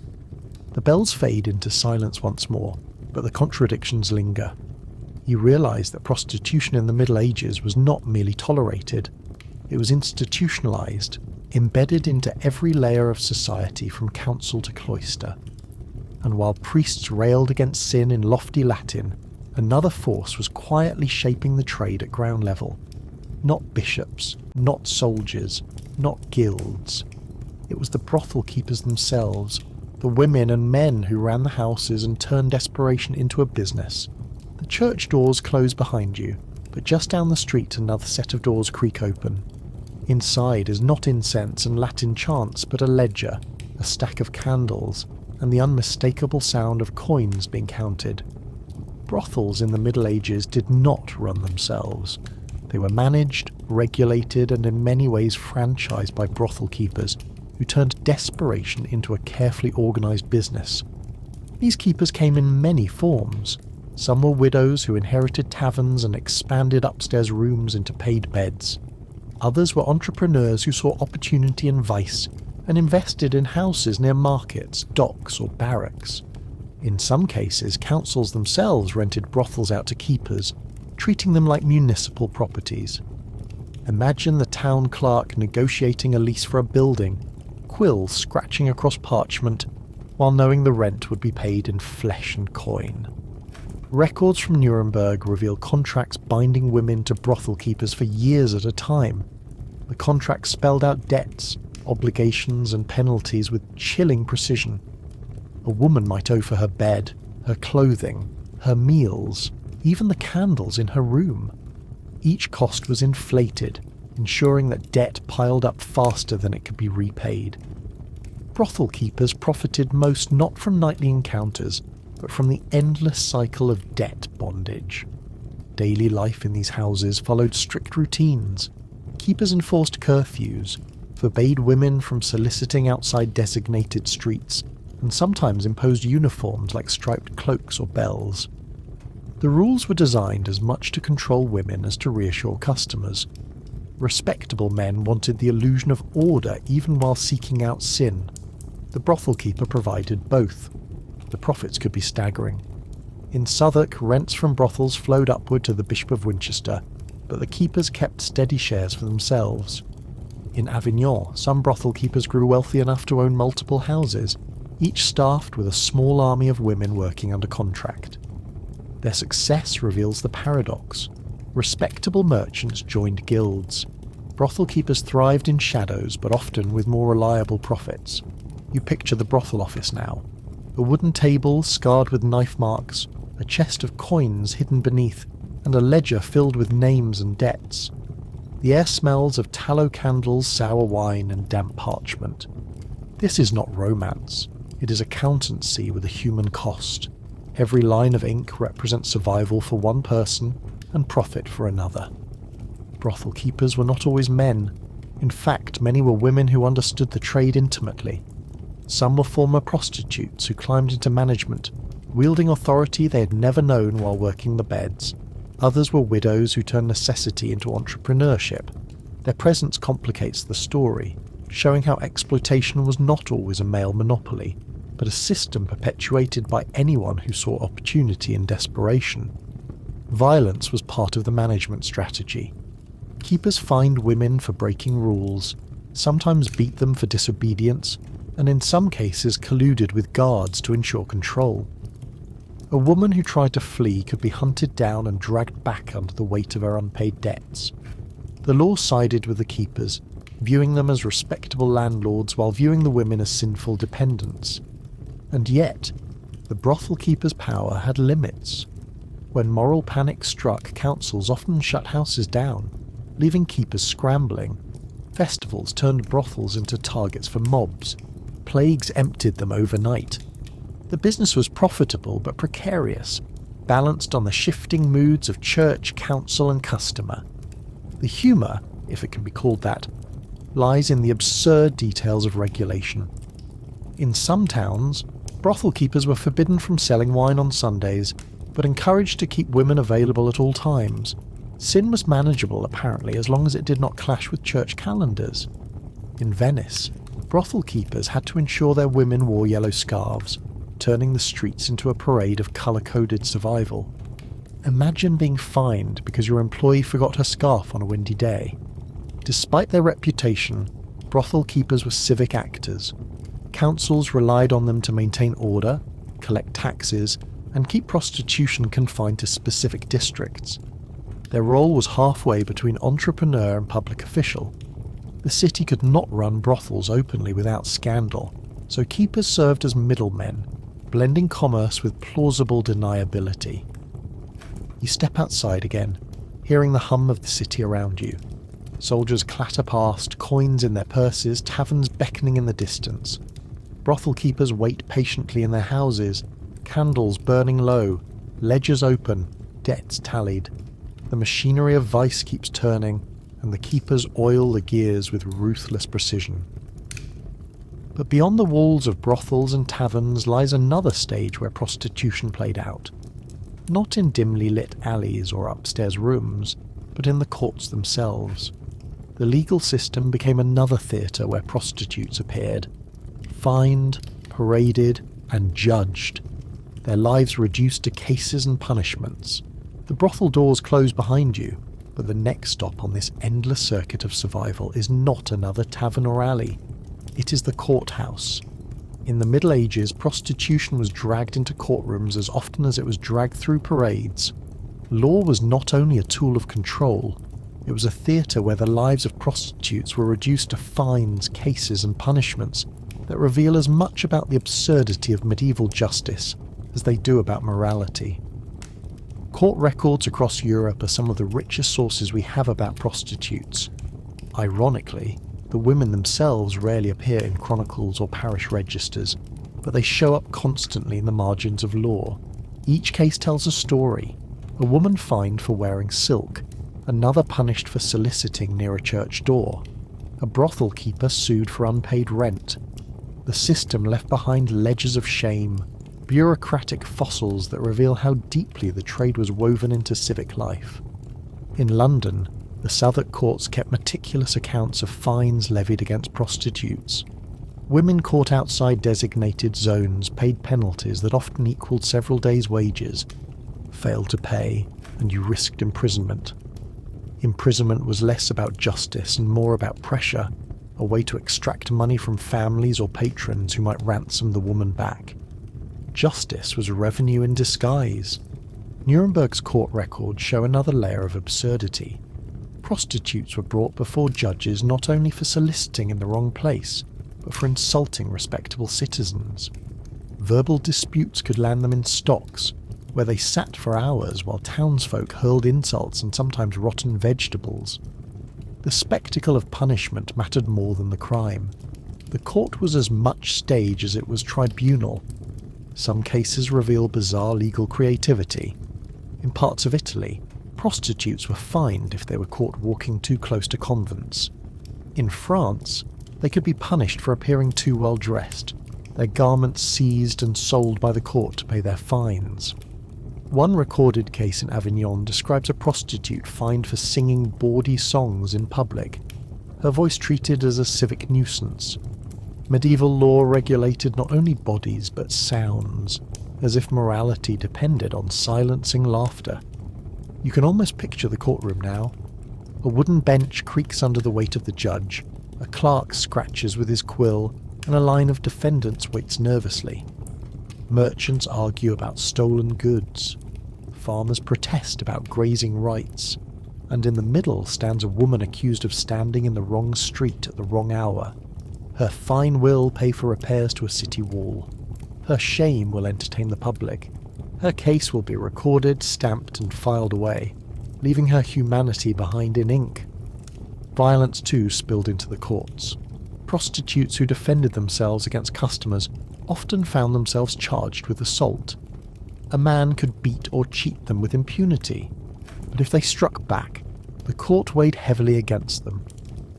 The bells fade into silence once more, but the contradictions linger. You realise that prostitution in the Middle Ages was not merely tolerated. It was institutionalised, embedded into every layer of society from council to cloister. And while priests railed against sin in lofty Latin, another force was quietly shaping the trade at ground level. Not bishops, not soldiers, not guilds. It was the brothel keepers themselves, the women and men who ran the houses and turned desperation into a business. The church doors close behind you, but just down the street another set of doors creak open. Inside is not incense and Latin chants, but a ledger, a stack of candles, and the unmistakable sound of coins being counted. Brothels in the Middle Ages did not run themselves. They were managed, regulated, and in many ways franchised by brothel keepers who turned desperation into a carefully organised business. These keepers came in many forms. Some were widows who inherited taverns and expanded upstairs rooms into paid beds. Others were entrepreneurs who saw opportunity in vice and invested in houses near markets, docks, or barracks. In some cases, councils themselves rented brothels out to keepers, treating them like municipal properties. Imagine the town clerk negotiating a lease for a building, quills scratching across parchment, while knowing the rent would be paid in flesh and coin. Records from Nuremberg reveal contracts binding women to brothel keepers for years at a time. The contracts spelled out debts, obligations, and penalties with chilling precision. A woman might owe for her bed, her clothing, her meals, even the candles in her room. Each cost was inflated, ensuring that debt piled up faster than it could be repaid. Brothel keepers profited most not from nightly encounters, but from the endless cycle of debt bondage. Daily life in these houses followed strict routines. Keepers enforced curfews, forbade women from soliciting outside designated streets, and sometimes imposed uniforms like striped cloaks or bells. The rules were designed as much to control women as to reassure customers. Respectable men wanted the illusion of order even while seeking out sin. The brothel keeper provided both. The profits could be staggering. In Southwark, rents from brothels flowed upward to the Bishop of Winchester, but the keepers kept steady shares for themselves. In Avignon, some brothel keepers grew wealthy enough to own multiple houses, each staffed with a small army of women working under contract. Their success reveals the paradox. Respectable merchants joined guilds. Brothel keepers thrived in shadows, but often with more reliable profits. You picture the brothel office now. A wooden table scarred with knife marks, a chest of coins hidden beneath, and a ledger filled with names and debts. The air smells of tallow candles, sour wine, and damp parchment. This is not romance. It is accountancy with a human cost. Every line of ink represents survival for one person and profit for another. Brothel keepers were not always men. In fact, many were women who understood the trade intimately. Some were former prostitutes who climbed into management, wielding authority they had never known while working the beds. Others were widows who turned necessity into entrepreneurship. Their presence complicates the story, showing how exploitation was not always a male monopoly, but a system perpetuated by anyone who saw opportunity in desperation. Violence was part of the management strategy. Keepers fined women for breaking rules, sometimes beat them for disobedience, and in some cases colluded with guards to ensure control. A woman who tried to flee could be hunted down and dragged back under the weight of her unpaid debts. The law sided with the keepers, viewing them as respectable landlords while viewing the women as sinful dependents. And yet, the brothel keepers' power had limits. When moral panic struck, councils often shut houses down, leaving keepers scrambling. Festivals turned brothels into targets for mobs. Plagues emptied them overnight. The business was profitable but precarious, balanced on the shifting moods of church, council, and customer. The humour, if it can be called that, lies in the absurd details of regulation. In some towns, brothel keepers were forbidden from selling wine on Sundays, but encouraged to keep women available at all times. Sin was manageable, apparently, as long as it did not clash with church calendars. In Venice, brothel keepers had to ensure their women wore yellow scarves, turning the streets into a parade of colour-coded survival. Imagine being fined because your employee forgot her scarf on a windy day. Despite their reputation, brothel keepers were civic actors. Councils relied on them to maintain order, collect taxes, and keep prostitution confined to specific districts. Their role was halfway between entrepreneur and public official. The city could not run brothels openly without scandal, so keepers served as middlemen, blending commerce with plausible deniability. You step outside again, hearing the hum of the city around you. Soldiers clatter past, coins in their purses, taverns beckoning in the distance. Brothel keepers wait patiently in their houses, candles burning low, ledgers open, debts tallied. The machinery of vice keeps turning, and the keepers oil the gears with ruthless precision. But beyond the walls of brothels and taverns lies another stage where prostitution played out. Not in dimly lit alleys or upstairs rooms, but in the courts themselves. The legal system became another theatre where prostitutes appeared, fined, paraded, and judged. Their lives reduced to cases and punishments. The brothel doors close behind you, but the next stop on this endless circuit of survival is not another tavern or alley. It is the courthouse. In the Middle Ages, prostitution was dragged into courtrooms as often as it was dragged through parades. Law was not only a tool of control, it was a theatre where the lives of prostitutes were reduced to fines, cases, and punishments that reveal as much about the absurdity of medieval justice as they do about morality. Court records across Europe are some of the richest sources we have about prostitutes. Ironically, the women themselves rarely appear in chronicles or parish registers, but they show up constantly in the margins of law. Each case tells a story. A woman fined for wearing silk, another punished for soliciting near a church door, a brothel keeper sued for unpaid rent. The system left behind ledgers of shame, bureaucratic fossils that reveal how deeply the trade was woven into civic life. In London, the Southwark courts kept meticulous accounts of fines levied against prostitutes. Women caught outside designated zones paid penalties that often equalled several days' wages. Failed to pay, and you risked imprisonment. Imprisonment was less about justice and more about pressure, a way to extract money from families or patrons who might ransom the woman back. Justice was revenue in disguise. Nuremberg's court records show another layer of absurdity. Prostitutes were brought before judges not only for soliciting in the wrong place, but for insulting respectable citizens. Verbal disputes could land them in stocks, where they sat for hours while townsfolk hurled insults and sometimes rotten vegetables. The spectacle of punishment mattered more than the crime. The court was as much stage as it was tribunal. Some cases reveal bizarre legal creativity. In parts of Italy, prostitutes were fined if they were caught walking too close to convents. In France, they could be punished for appearing too well dressed, their garments seized and sold by the court to pay their fines. One recorded case in Avignon describes a prostitute fined for singing bawdy songs in public, her voice treated as a civic nuisance. Medieval law regulated not only bodies but sounds, as if morality depended on silencing laughter. You can almost picture the courtroom now. A wooden bench creaks under the weight of the judge, a clerk scratches with his quill, and a line of defendants waits nervously. Merchants argue about stolen goods. Farmers protest about grazing rights. And in the middle stands a woman accused of standing in the wrong street at the wrong hour. Her fine will pay for repairs to a city wall. Her shame will entertain the public. Her case will be recorded, stamped, and filed away, leaving her humanity behind in ink. Violence too spilled into the courts. Prostitutes who defended themselves against customers often found themselves charged with assault. A man could beat or cheat them with impunity, but if they struck back, the court weighed heavily against them.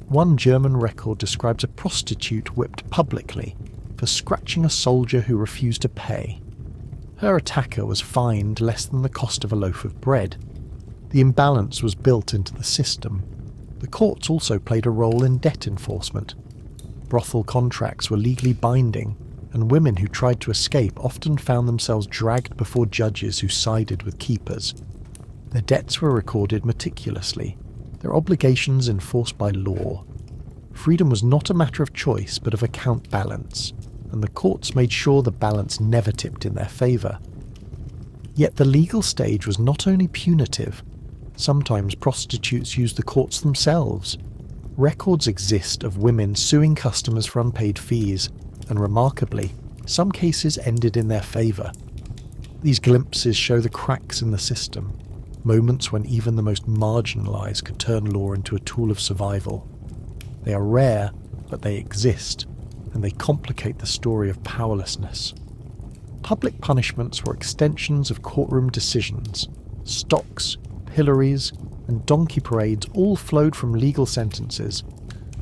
One German record describes a prostitute whipped publicly for scratching a soldier who refused to pay. Her attacker was fined less than the cost of a loaf of bread. The imbalance was built into the system. The courts also played a role in debt enforcement. Brothel contracts were legally binding, and women who tried to escape often found themselves dragged before judges who sided with keepers. Their debts were recorded meticulously, their obligations enforced by law. Freedom was not a matter of choice but of account balance, and the courts made sure the balance never tipped in their favour. Yet the legal stage was not only punitive. Sometimes prostitutes used the courts themselves. Records exist of women suing customers for unpaid fees, and remarkably, some cases ended in their favour. These glimpses show the cracks in the system, moments when even the most marginalised could turn law into a tool of survival. They are rare, but they exist, and they complicate the story of powerlessness. Public punishments were extensions of courtroom decisions. Stocks, pillories, and donkey parades all flowed from legal sentences.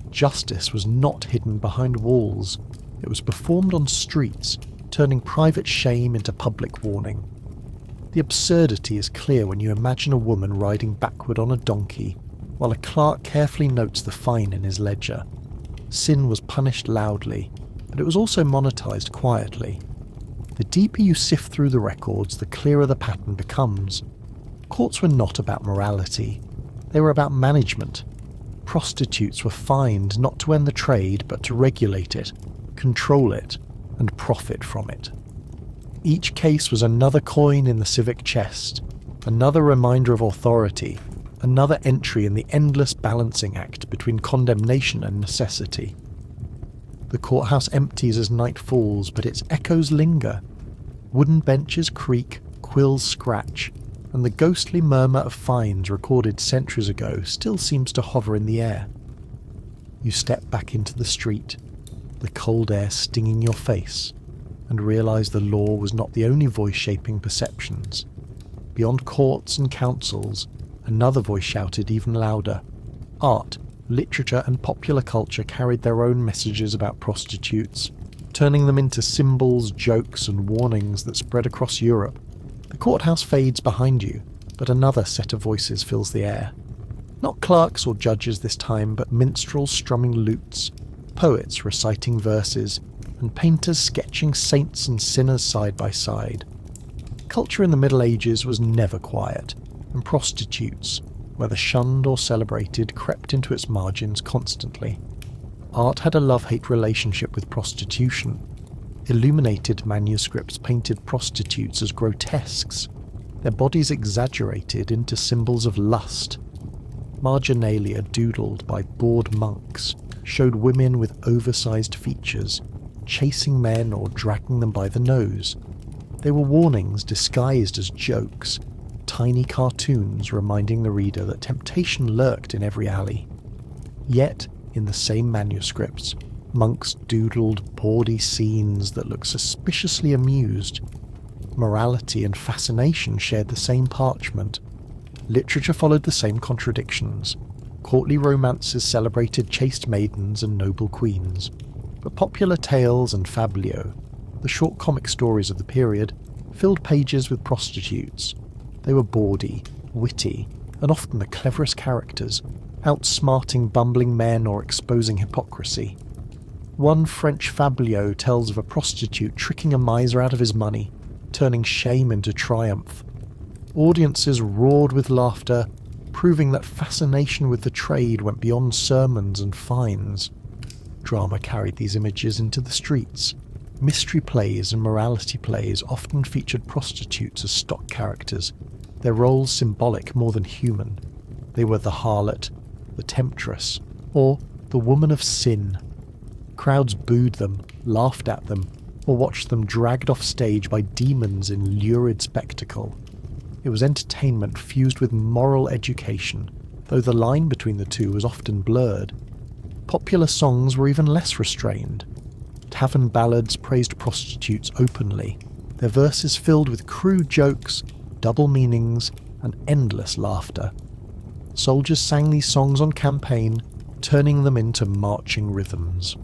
Justice was not hidden behind walls. It was performed on streets, turning private shame into public warning. The absurdity is clear when you imagine a woman riding backward on a donkey, while a clerk carefully notes the fine in his ledger. Sin was punished loudly, but it was also monetized quietly. The deeper you sift through the records, the clearer the pattern becomes. Courts were not about morality. They were about management. Prostitutes were fined not to end the trade, but to regulate it, control it, and profit from it. Each case was another coin in the civic chest, another reminder of authority, another entry in the endless balancing act between condemnation and necessity. The courthouse empties as night falls, but its echoes linger. Wooden benches creak, quills scratch, and the ghostly murmur of fines recorded centuries ago still seems to hover in the air. You step back into the street, the cold air stinging your face, and realise the law was not the only voice shaping perceptions. Beyond courts and councils, another voice shouted even louder. Art, literature and popular culture carried their own messages about prostitutes, turning them into symbols, jokes and warnings that spread across Europe. The courthouse fades behind you, but another set of voices fills the air. Not clerks or judges this time, but minstrels strumming lutes, poets reciting verses, and painters sketching saints and sinners side by side. Culture in the Middle Ages was never quiet, and prostitutes, whether shunned or celebrated, crept into its margins constantly. Art had a love-hate relationship with prostitution. Illuminated manuscripts painted prostitutes as grotesques, their bodies exaggerated into symbols of lust. Marginalia doodled by bored monks showed women with oversized features, chasing men or dragging them by the nose. They were warnings disguised as jokes, tiny cartoons reminding the reader that temptation lurked in every alley. Yet, in the same manuscripts, monks doodled bawdy scenes that looked suspiciously amused. Morality and fascination shared the same parchment. Literature followed the same contradictions. Courtly romances celebrated chaste maidens and noble queens. But popular tales and fabliaux, the short comic stories of the period, filled pages with prostitutes. They were bawdy, witty, and often the cleverest characters, outsmarting bumbling men or exposing hypocrisy. One French fabliau tells of a prostitute tricking a miser out of his money, turning shame into triumph. Audiences roared with laughter, proving that fascination with the trade went beyond sermons and fines. Drama carried these images into the streets. Mystery plays and morality plays often featured prostitutes as stock characters, their roles symbolic more than human. They were the harlot, the temptress, or the woman of sin. Crowds booed them, laughed at them, or watched them dragged off stage by demons in lurid spectacle. It was entertainment fused with moral education, though the line between the two was often blurred. Popular songs were even less restrained. Tavern ballads praised prostitutes openly, their verses filled with crude jokes, double meanings, and endless laughter. Soldiers sang these songs on campaign, turning them into marching rhythms.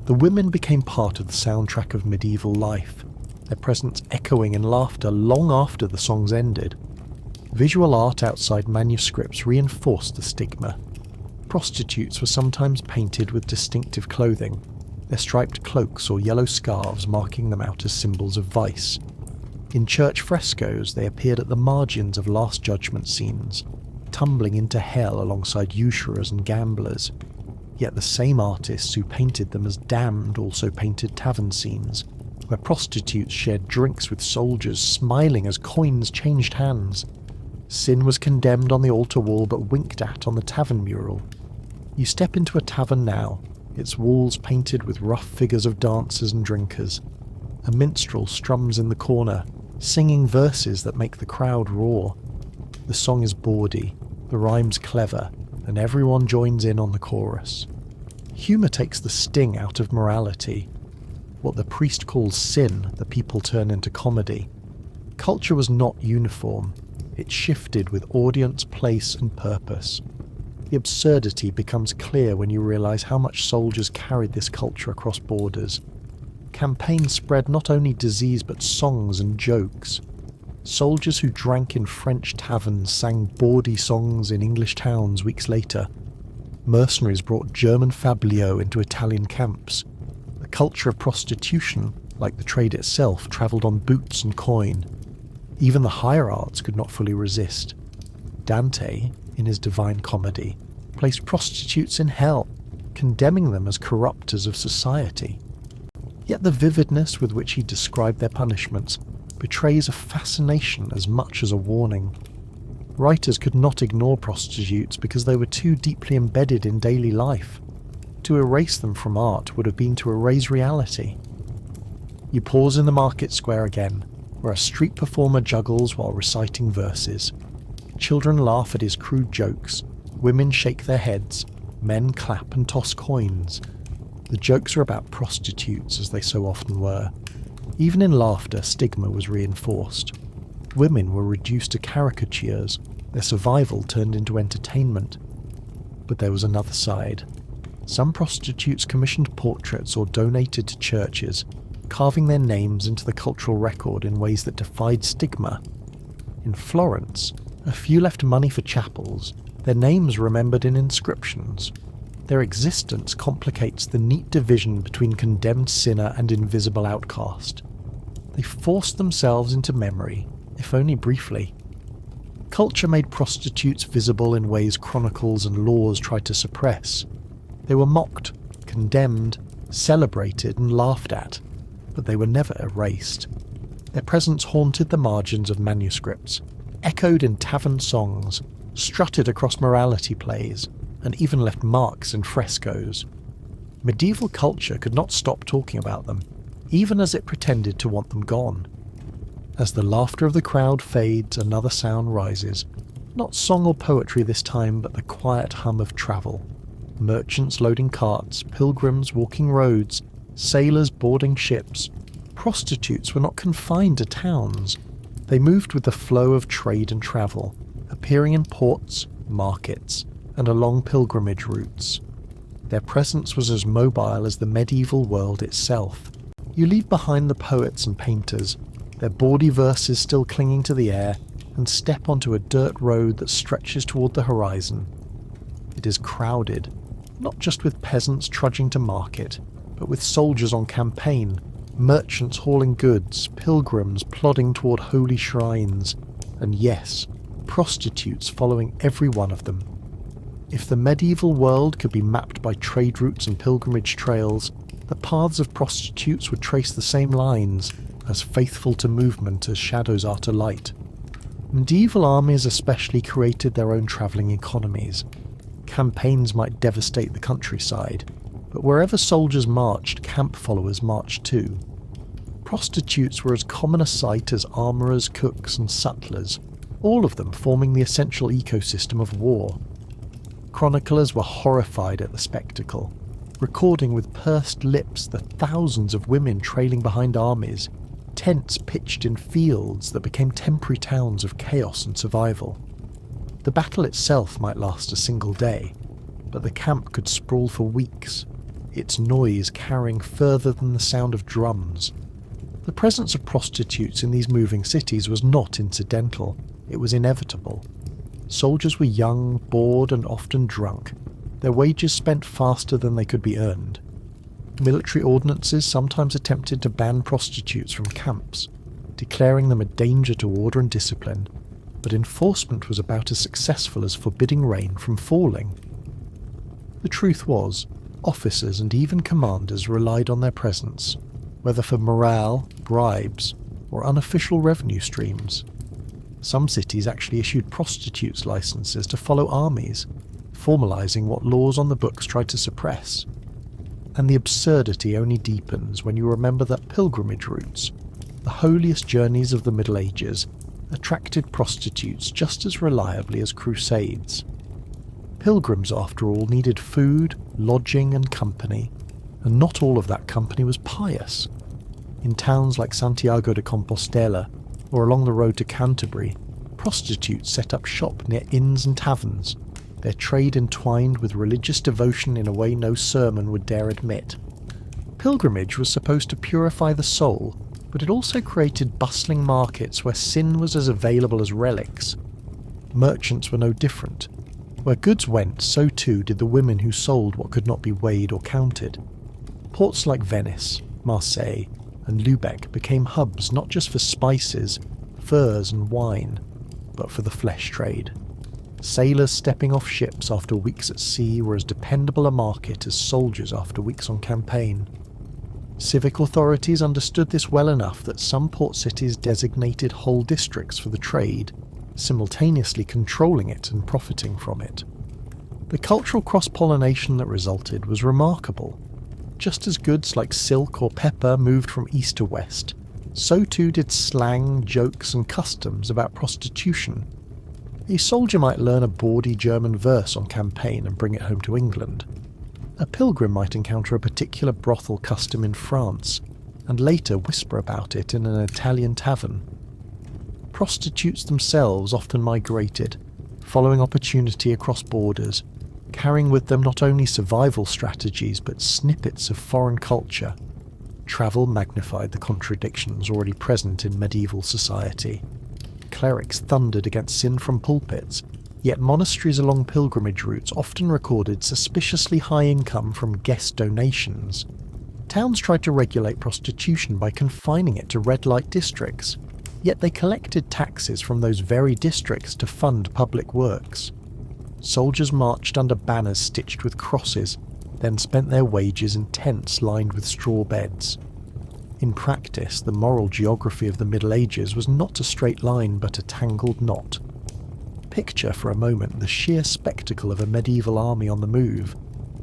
The women became part of the soundtrack of medieval life, their presence echoing in laughter long after the songs ended. Visual art outside manuscripts reinforced the stigma. Prostitutes were sometimes painted with distinctive clothing, their striped cloaks or yellow scarves marking them out as symbols of vice. In church frescoes, they appeared at the margins of Last Judgment scenes, tumbling into hell alongside usurers and gamblers. Yet the same artists who painted them as damned also painted tavern scenes, where prostitutes shared drinks with soldiers, smiling as coins changed hands. Sin was condemned on the altar wall but winked at on the tavern mural. You step into a tavern now, its walls painted with rough figures of dancers and drinkers. A minstrel strums in the corner, singing verses that make the crowd roar. The song is bawdy, the rhymes clever, and everyone joins in on the chorus. Humour takes the sting out of morality. What the priest calls sin, the people turn into comedy. Culture was not uniform. It shifted with audience, place and purpose. The absurdity becomes clear when you realise how much soldiers carried this culture across borders. Campaigns spread not only disease but songs and jokes. Soldiers who drank in French taverns sang bawdy songs in English towns weeks later. Mercenaries brought German fabliaux into Italian camps. The culture of prostitution, like the trade itself, travelled on boots and coin. Even the higher arts could not fully resist. Dante, in his Divine Comedy, placed prostitutes in hell, condemning them as corrupters of society. Yet the vividness with which he described their punishments betrays a fascination as much as a warning. Writers could not ignore prostitutes because they were too deeply embedded in daily life. To erase them from art would have been to erase reality. You pause in the market square again, where a street performer juggles while reciting verses. Children laugh at his crude jokes, women shake their heads, men clap and toss coins. The jokes are about prostitutes, as they so often were. Even in laughter, stigma was reinforced. Women were reduced to caricatures, their survival turned into entertainment. But there was another side. Some prostitutes commissioned portraits or donated to churches, carving their names into the cultural record in ways that defied stigma. In Florence, a few left money for chapels, their names remembered in inscriptions. Their existence complicates the neat division between condemned sinner and invisible outcast. They forced themselves into memory, if only briefly. Culture made prostitutes visible in ways chronicles and laws tried to suppress. They were mocked, condemned, celebrated and laughed at, but they were never erased. Their presence haunted the margins of manuscripts, echoed in tavern songs, strutted across morality plays, and even left marks in frescoes. Medieval culture could not stop talking about them, even as it pretended to want them gone. As the laughter of the crowd fades, another sound rises. Not song or poetry this time, but the quiet hum of travel. Merchants loading carts, pilgrims walking roads, sailors boarding ships. Prostitutes were not confined to towns. They moved with the flow of trade and travel, appearing in ports, markets, and along pilgrimage routes. Their presence was as mobile as the medieval world itself. You leave behind the poets and painters, their bawdy verses still clinging to the air, and step onto a dirt road that stretches toward the horizon. It is crowded, not just with peasants trudging to market, but with soldiers on campaign, merchants hauling goods, pilgrims plodding toward holy shrines, and yes, prostitutes following every one of them. If the medieval world could be mapped by trade routes and pilgrimage trails, the paths of prostitutes would trace the same lines, as faithful to movement as shadows are to light. Medieval armies especially created their own travelling economies. Campaigns might devastate the countryside, but wherever soldiers marched, camp followers marched too. Prostitutes were as common a sight as armourers, cooks and sutlers, all of them forming the essential ecosystem of war. Chroniclers were horrified at the spectacle, recording with pursed lips the thousands of women trailing behind armies, tents pitched in fields that became temporary towns of chaos and survival. The battle itself might last a single day, but the camp could sprawl for weeks, its noise carrying further than the sound of drums. The presence of prostitutes in these moving cities was not incidental, it was inevitable. Soldiers were young, bored and often drunk, their wages spent faster than they could be earned. Military ordinances sometimes attempted to ban prostitutes from camps, declaring them a danger to order and discipline, but enforcement was about as successful as forbidding rain from falling. The truth was, officers and even commanders relied on their presence, whether for morale, bribes, or unofficial revenue streams. Some cities actually issued prostitutes' licenses to follow armies, formalising what laws on the books tried to suppress. And the absurdity only deepens when you remember that pilgrimage routes, the holiest journeys of the Middle Ages, attracted prostitutes just as reliably as crusades. Pilgrims, after all, needed food, lodging and company, and not all of that company was pious. In towns like Santiago de Compostela or along the road to Canterbury, prostitutes set up shop near inns and taverns, their trade entwined with religious devotion in a way no sermon would dare admit. Pilgrimage was supposed to purify the soul, but it also created bustling markets where sin was as available as relics. Merchants were no different. Where goods went, so too did the women who sold what could not be weighed or counted. Ports like Venice, Marseille, and Lubeck became hubs not just for spices, furs and wine, but for the flesh trade. Sailors stepping off ships after weeks at sea were as dependable a market as soldiers after weeks on campaign. Civic authorities understood this well enough that some port cities designated whole districts for the trade, simultaneously controlling it and profiting from it. The cultural cross-pollination that resulted was remarkable. Just as goods like silk or pepper moved from east to west, so too did slang, jokes and customs about prostitution. A soldier might learn a bawdy German verse on campaign and bring it home to England. A pilgrim might encounter a particular brothel custom in France, and later whisper about it in an Italian tavern. Prostitutes themselves often migrated, following opportunity across borders, carrying with them not only survival strategies but snippets of foreign culture. Travel magnified the contradictions already present in medieval society. Clerics thundered against sin from pulpits, yet monasteries along pilgrimage routes often recorded suspiciously high income from guest donations. Towns tried to regulate prostitution by confining it to red light districts, yet they collected taxes from those very districts to fund public works. Soldiers marched under banners stitched with crosses, then spent their wages in tents lined with straw beds. In practice, the moral geography of the Middle Ages was not a straight line but a tangled knot. Picture for a moment the sheer spectacle of a medieval army on the move.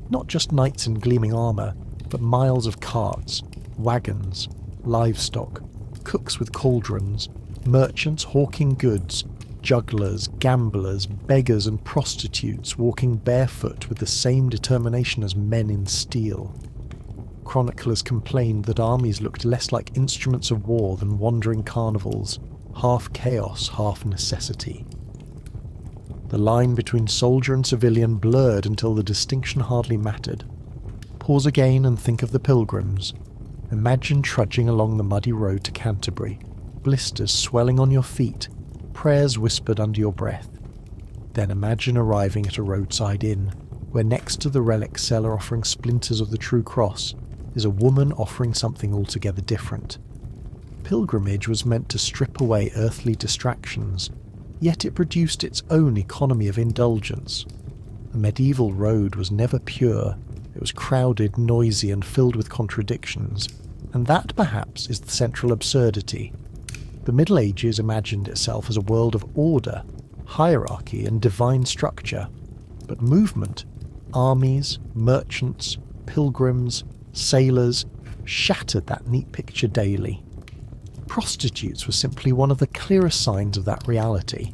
Not just knights in gleaming armour, but miles of carts, wagons, livestock, cooks with cauldrons, merchants hawking goods, jugglers, gamblers, beggars and prostitutes walking barefoot with the same determination as men in steel. Chroniclers complained that armies looked less like instruments of war than wandering carnivals, half chaos, half necessity. The line between soldier and civilian blurred until the distinction hardly mattered. Pause again and think of the pilgrims. Imagine trudging along the muddy road to Canterbury, blisters swelling on your feet, prayers whispered under your breath. Then imagine arriving at a roadside inn, where next to the relic seller offering splinters of the true cross is a woman offering something altogether different. Pilgrimage was meant to strip away earthly distractions, yet it produced its own economy of indulgence. The medieval road was never pure. It was crowded, noisy, and filled with contradictions, and that perhaps is the central absurdity. The Middle Ages imagined itself as a world of order, hierarchy, and divine structure, but movement, armies, merchants, pilgrims, sailors, shattered that neat picture daily. Prostitutes were simply one of the clearest signs of that reality.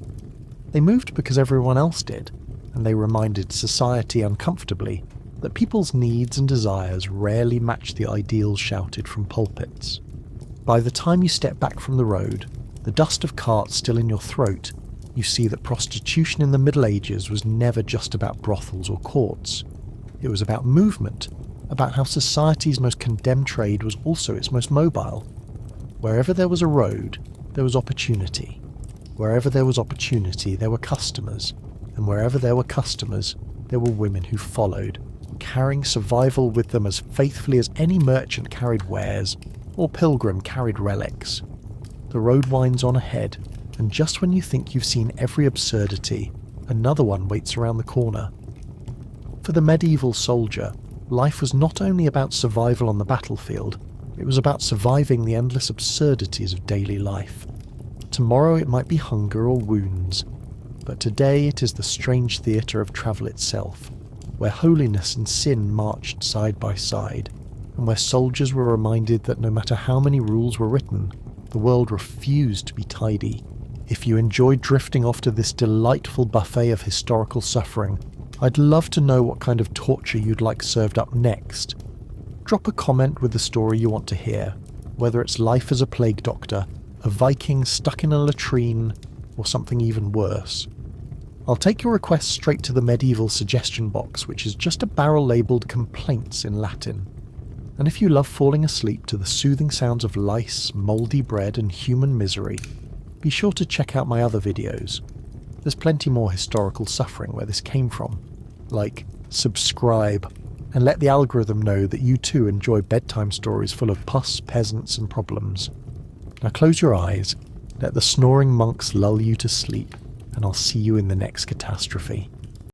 They moved because everyone else did, and they reminded society uncomfortably that people's needs and desires rarely match the ideals shouted from pulpits. By the time you step back from the road, the dust of carts still in your throat, you see that prostitution in the Middle Ages was never just about brothels or courts. It was about movement, about how society's most condemned trade was also its most mobile. Wherever there was a road, there was opportunity. Wherever there was opportunity, there were customers. And wherever there were customers, there were women who followed, carrying survival with them as faithfully as any merchant carried wares, or pilgrim carried relics. The road winds on ahead, and just when you think you've seen every absurdity, another one waits around the corner. For the medieval soldier, life was not only about survival on the battlefield, it was about surviving the endless absurdities of daily life. Tomorrow it might be hunger or wounds, but today it is the strange theatre of travel itself, where holiness and sin marched side by side, and where soldiers were reminded that no matter how many rules were written, the world refused to be tidy. If you enjoyed drifting off to this delightful buffet of historical suffering, I'd love to know what kind of torture you'd like served up next. Drop a comment with the story you want to hear, whether it's life as a plague doctor, a Viking stuck in a latrine, or something even worse. I'll take your requests straight to the medieval suggestion box, which is just a barrel labelled complaints in Latin. And if you love falling asleep to the soothing sounds of lice, mouldy bread and human misery, be sure to check out my other videos. There's plenty more historical suffering where this came from. Like, subscribe, and let the algorithm know that you too enjoy bedtime stories full of pus, peasants and problems. Now close your eyes, let the snoring monks lull you to sleep, and I'll see you in the next catastrophe.